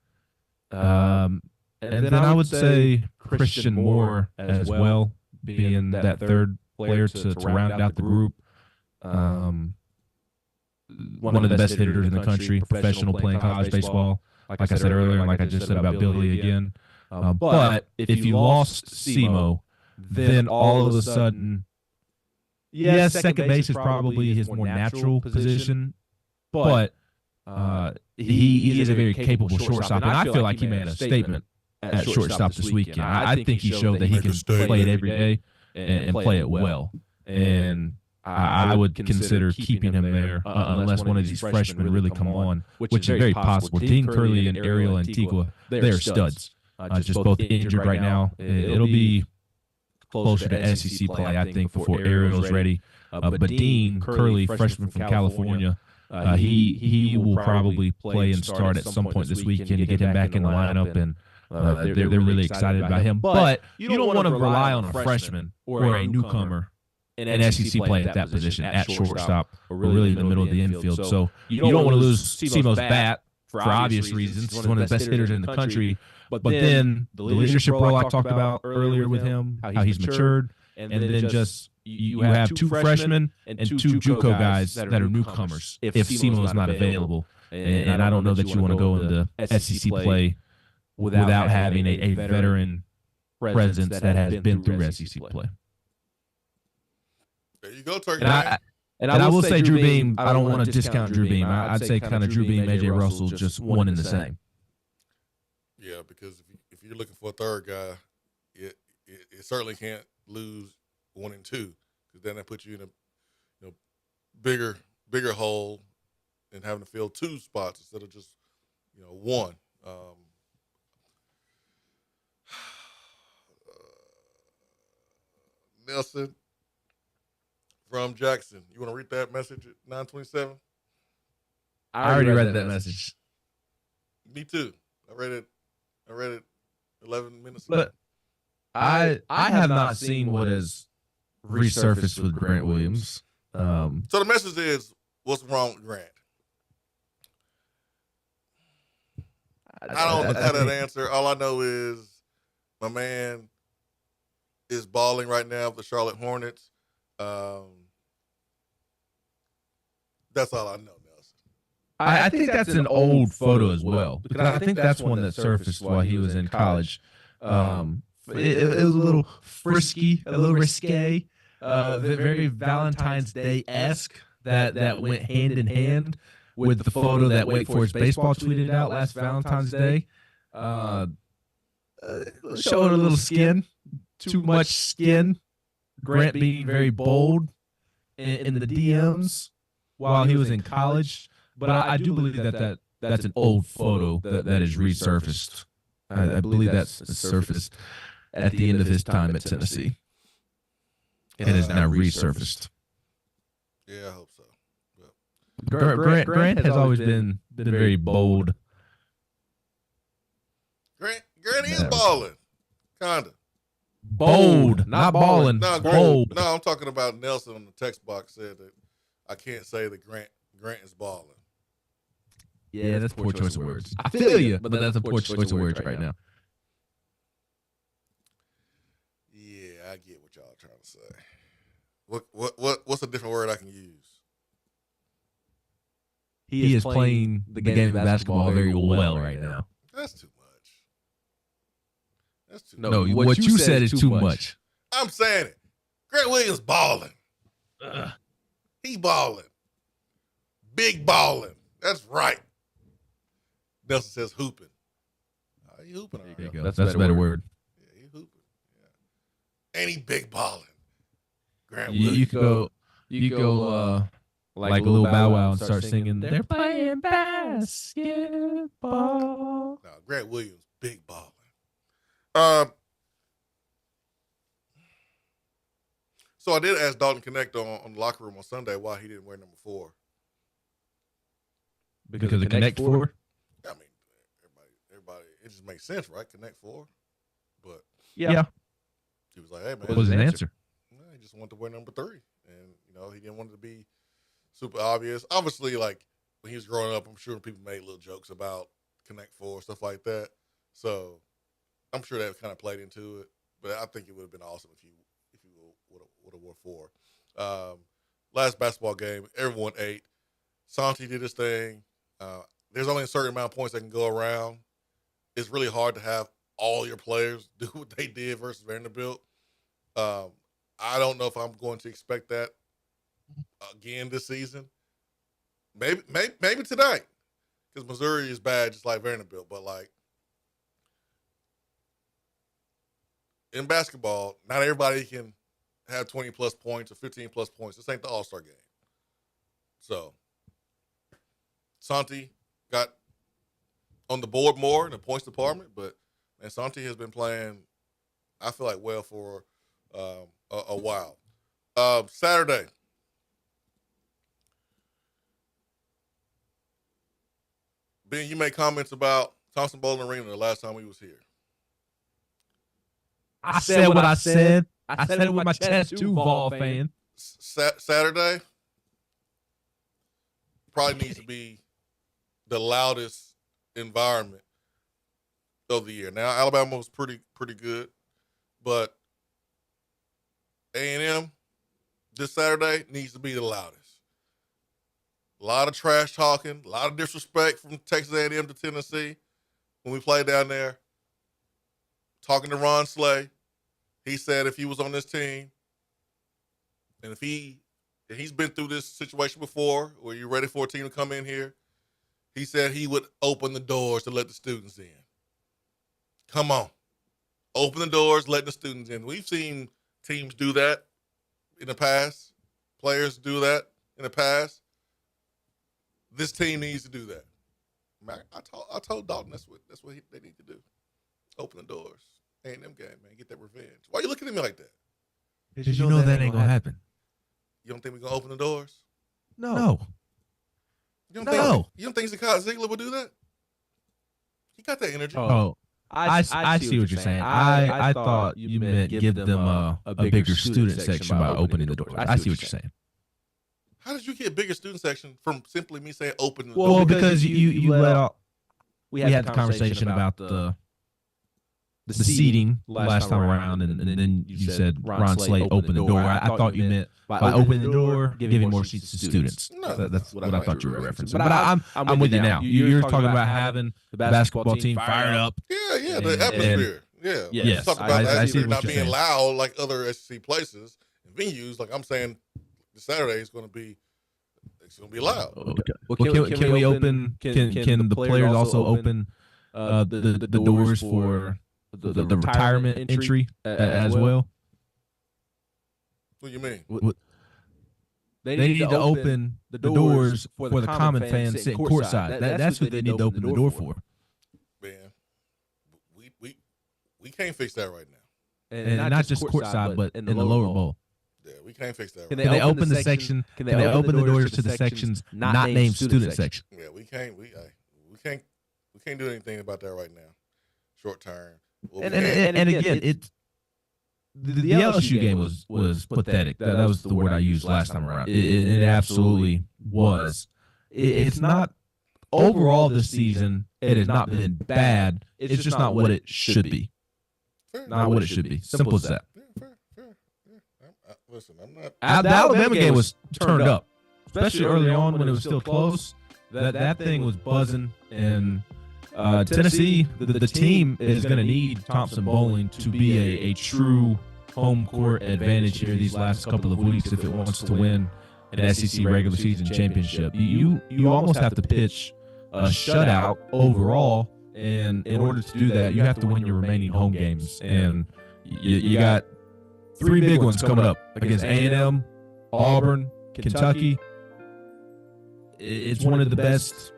And then I would say Christian Moore as well, being that third player to round out the group. One of the best hitters in the country, professional playing college baseball. Like I said earlier, and like I just said about Billy again. But if you lost SEMO, then all of a sudden, yes, second base is probably his more natural position, but he is a very capable shortstop, and I feel like he made a statement at shortstop this weekend. I think he showed that he can play it every day and play it well, and I would consider keeping him there unless one of these freshmen really come on, which is very possible. Dean Curley and Ariel Antigua, they're studs. Just both injured right now. It'll be closer to SEC play, I think, before Ariel's ready. But Dean Curley, freshman from California, he will probably play and start at some point this weekend to get him back in the lineup, and they're really excited about him. But you don't want to rely on a freshman or a newcomer in SEC play at that position, at shortstop, or really in the middle of the infield. So you don't want to lose SEMO's bat for obvious reasons. He's one of the best hitters in the country. But then the leadership role I talked about earlier with him, how he's matured, and then just you have 2 freshmen and 2 JUCO guys that are newcomers if SEMO is not available. And I don't know that you want to go into SEC play without having a veteran presence that has been through SEC play. There you go, Turkey. And I will say Drew Beam, I don't want to discount Drew Beam. I'd say kind of Drew Beam, A.J. Russell, just one in the same. Yeah, because if you're looking for a third guy, it certainly can't lose 1 and 2, because then that puts you in a bigger hole and having to fill 2 spots instead of just 1. Nelson from Jackson, you want to read that message at 9:27? I already read that message. Me too. I read it 11 minutes ago. But I have not seen what has resurfaced with Grant Williams. So the message is, what's wrong with Grant? I don't have that answer. All I know is My man is balling right now with the Charlotte Hornets. That's all I know, Nelson. I think that's an old photo as well, because I think that's one that surfaced while he was in college. It was a little frisky, a little risque, very Valentine's Day-esque that went hand in hand with the photo that Wake Forest Baseball tweeted out last Valentine's Day. Showing a little skin, too much skin. Grant being very bold in the DMs while he was in college. But I do believe that's an old photo that is resurfaced. I believe that's surfaced at the end of his time at Tennessee. It is now resurfaced. Yeah, I hope so. Grant has always been very bold. Grant is balling, kinda. Bold, not balling. No, bold. No, I'm talking about Nelson on the text box said that I can't say that Grant is balling. Yeah, that's poor choice of words. I feel you, but that's a poor choice of words right now. Yeah, I get what y'all are trying to say. What's a different word I can use? He is playing the game of basketball very well right now. That's too much. That's too No, what you said is too much. I'm saying it. Grant Williams balling. He balling. Big balling. That's right. Nelson says hooping. He hooping. There you go. That's a better word. Yeah, he hooping. Yeah. And he big balling. Grant You could go like a little Bow Wow and start singing. They're playing basketball. No, Grant Williams big balling. So I did ask Dalton Connect on the locker room on Sunday why he didn't wear number 4. Because of Connect 4? I mean, everybody, it just makes sense, right? Connect 4. But yeah. He was like, hey, man. What was his answer? He just wanted to wear number 3. And, he didn't want it to be super obvious. Obviously, like, when he was growing up, I'm sure people made little jokes about Connect 4, stuff like that. So I'm sure that kind of played into it. But I think it would have been awesome if you would have wore 4. Last basketball game, everyone ate. Santi did his thing. There's only a certain amount of points that can go around. It's really hard to have all your players do what they did versus Vanderbilt. I don't know if I'm going to expect that again this season. Maybe tonight, because Missouri is bad, just like Vanderbilt. But like in basketball, not everybody can have 20 plus points or 15 plus points. This ain't the All-Star game. So Santi got on the board more in the points department, but Santi has been playing, I feel like, well for a while. Saturday. Ben, you made comments about Thompson Bowling Arena the last time we was here. I said what I said. I said it with my chest too, Vol fan. Saturday probably needs to be the loudest environment of the year. Now, Alabama was pretty good, but A&M this Saturday needs to be the loudest. A lot of trash talking, a lot of disrespect from Texas A&M to Tennessee when we played down there. Talking to Ron Slay, he said if he was on this team, and if he's been through this situation before where you're ready for a team to come in here, he said he would open the doors to let the students in. Come on. Open the doors, let the students in. We've seen teams do that in the past. Players do that in the past. This team needs to do that. Man, I told Dalton that's what they need to do. Open the doors. A&M game, man. Get that revenge. Why are you looking at me like that? Because you know that ain't going to happen. You don't think we're going to open the doors? No. You don't think Zakai Ziegler would do that? He got that energy. Oh, I see what you're saying. I thought you meant give them a bigger student section by opening the doors. I see what you're saying. How did you get a bigger student section from simply me saying open the doors? doors? Well, because you let out. We had the conversation about the seating last time around, and then you said Ron Slate opened the door. I thought you meant by opening the door, giving more seats to students. No, that's what I thought you were referencing. But I'm with you now. You're talking about having the basketball team fired up. Yeah, the atmosphere. Yes, talk about the I see atmosphere what not you're being saying. loud like other SEC places and venues. Like I'm saying, the Saturday is going to be loud. Okay. Well, can we open? Can the players also open the doors for the retirement entry as well? What do you mean? They need to open the doors for the common fans sitting courtside. That's what they need to open the door for. Man, we can't fix that right now. And not just courtside, but in the lower bowl. Yeah, we can't fix that. Can they open the section? Can they open the doors to the sections not named student section? Yeah, we can't. We can't do anything about that right now. Short term. And again, it's the LSU game was pathetic. That was the word I used last time around. It absolutely was. It's not overall this season. It has not been bad. It's just not what it should be. Not what it should be. Simple as that. Listen, I'm not. The Alabama game was turned up, especially early on when it was still close. That thing was buzzing, and Tennessee, the team is going to need Thompson Bowling to be a true home court advantage here these last couple of weeks if it wants to win an SEC regular season championship. You almost have to pitch a shutout overall, and in order to do that, you have to win your remaining home games, and you got 3 big ones coming up against A&M, Auburn, Kentucky. It's one of the best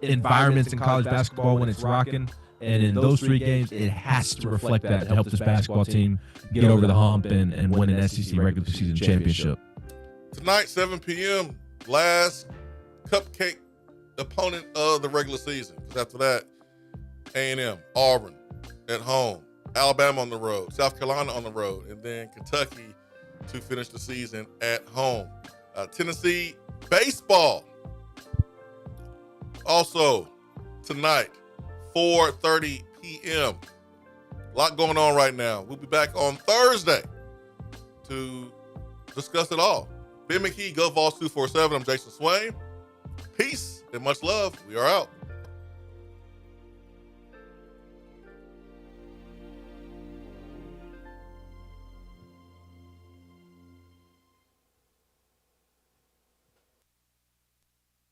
environments in college basketball when it's rocking. And in those 3 games, it has to reflect that to help this basketball team get over the hump and win an SEC regular season championship. Tonight, 7 p.m., last cupcake opponent of the regular season. Because after that, A&M, Auburn at home, Alabama on the road, South Carolina on the road, and then Kentucky to finish the season at home. Tennessee baseball. Also, tonight, 4:30 p.m. A lot going on right now. We'll be back on Thursday to discuss it all. Ben McKee, GoVols 247. I'm Jason Swain. Peace and much love. We are out.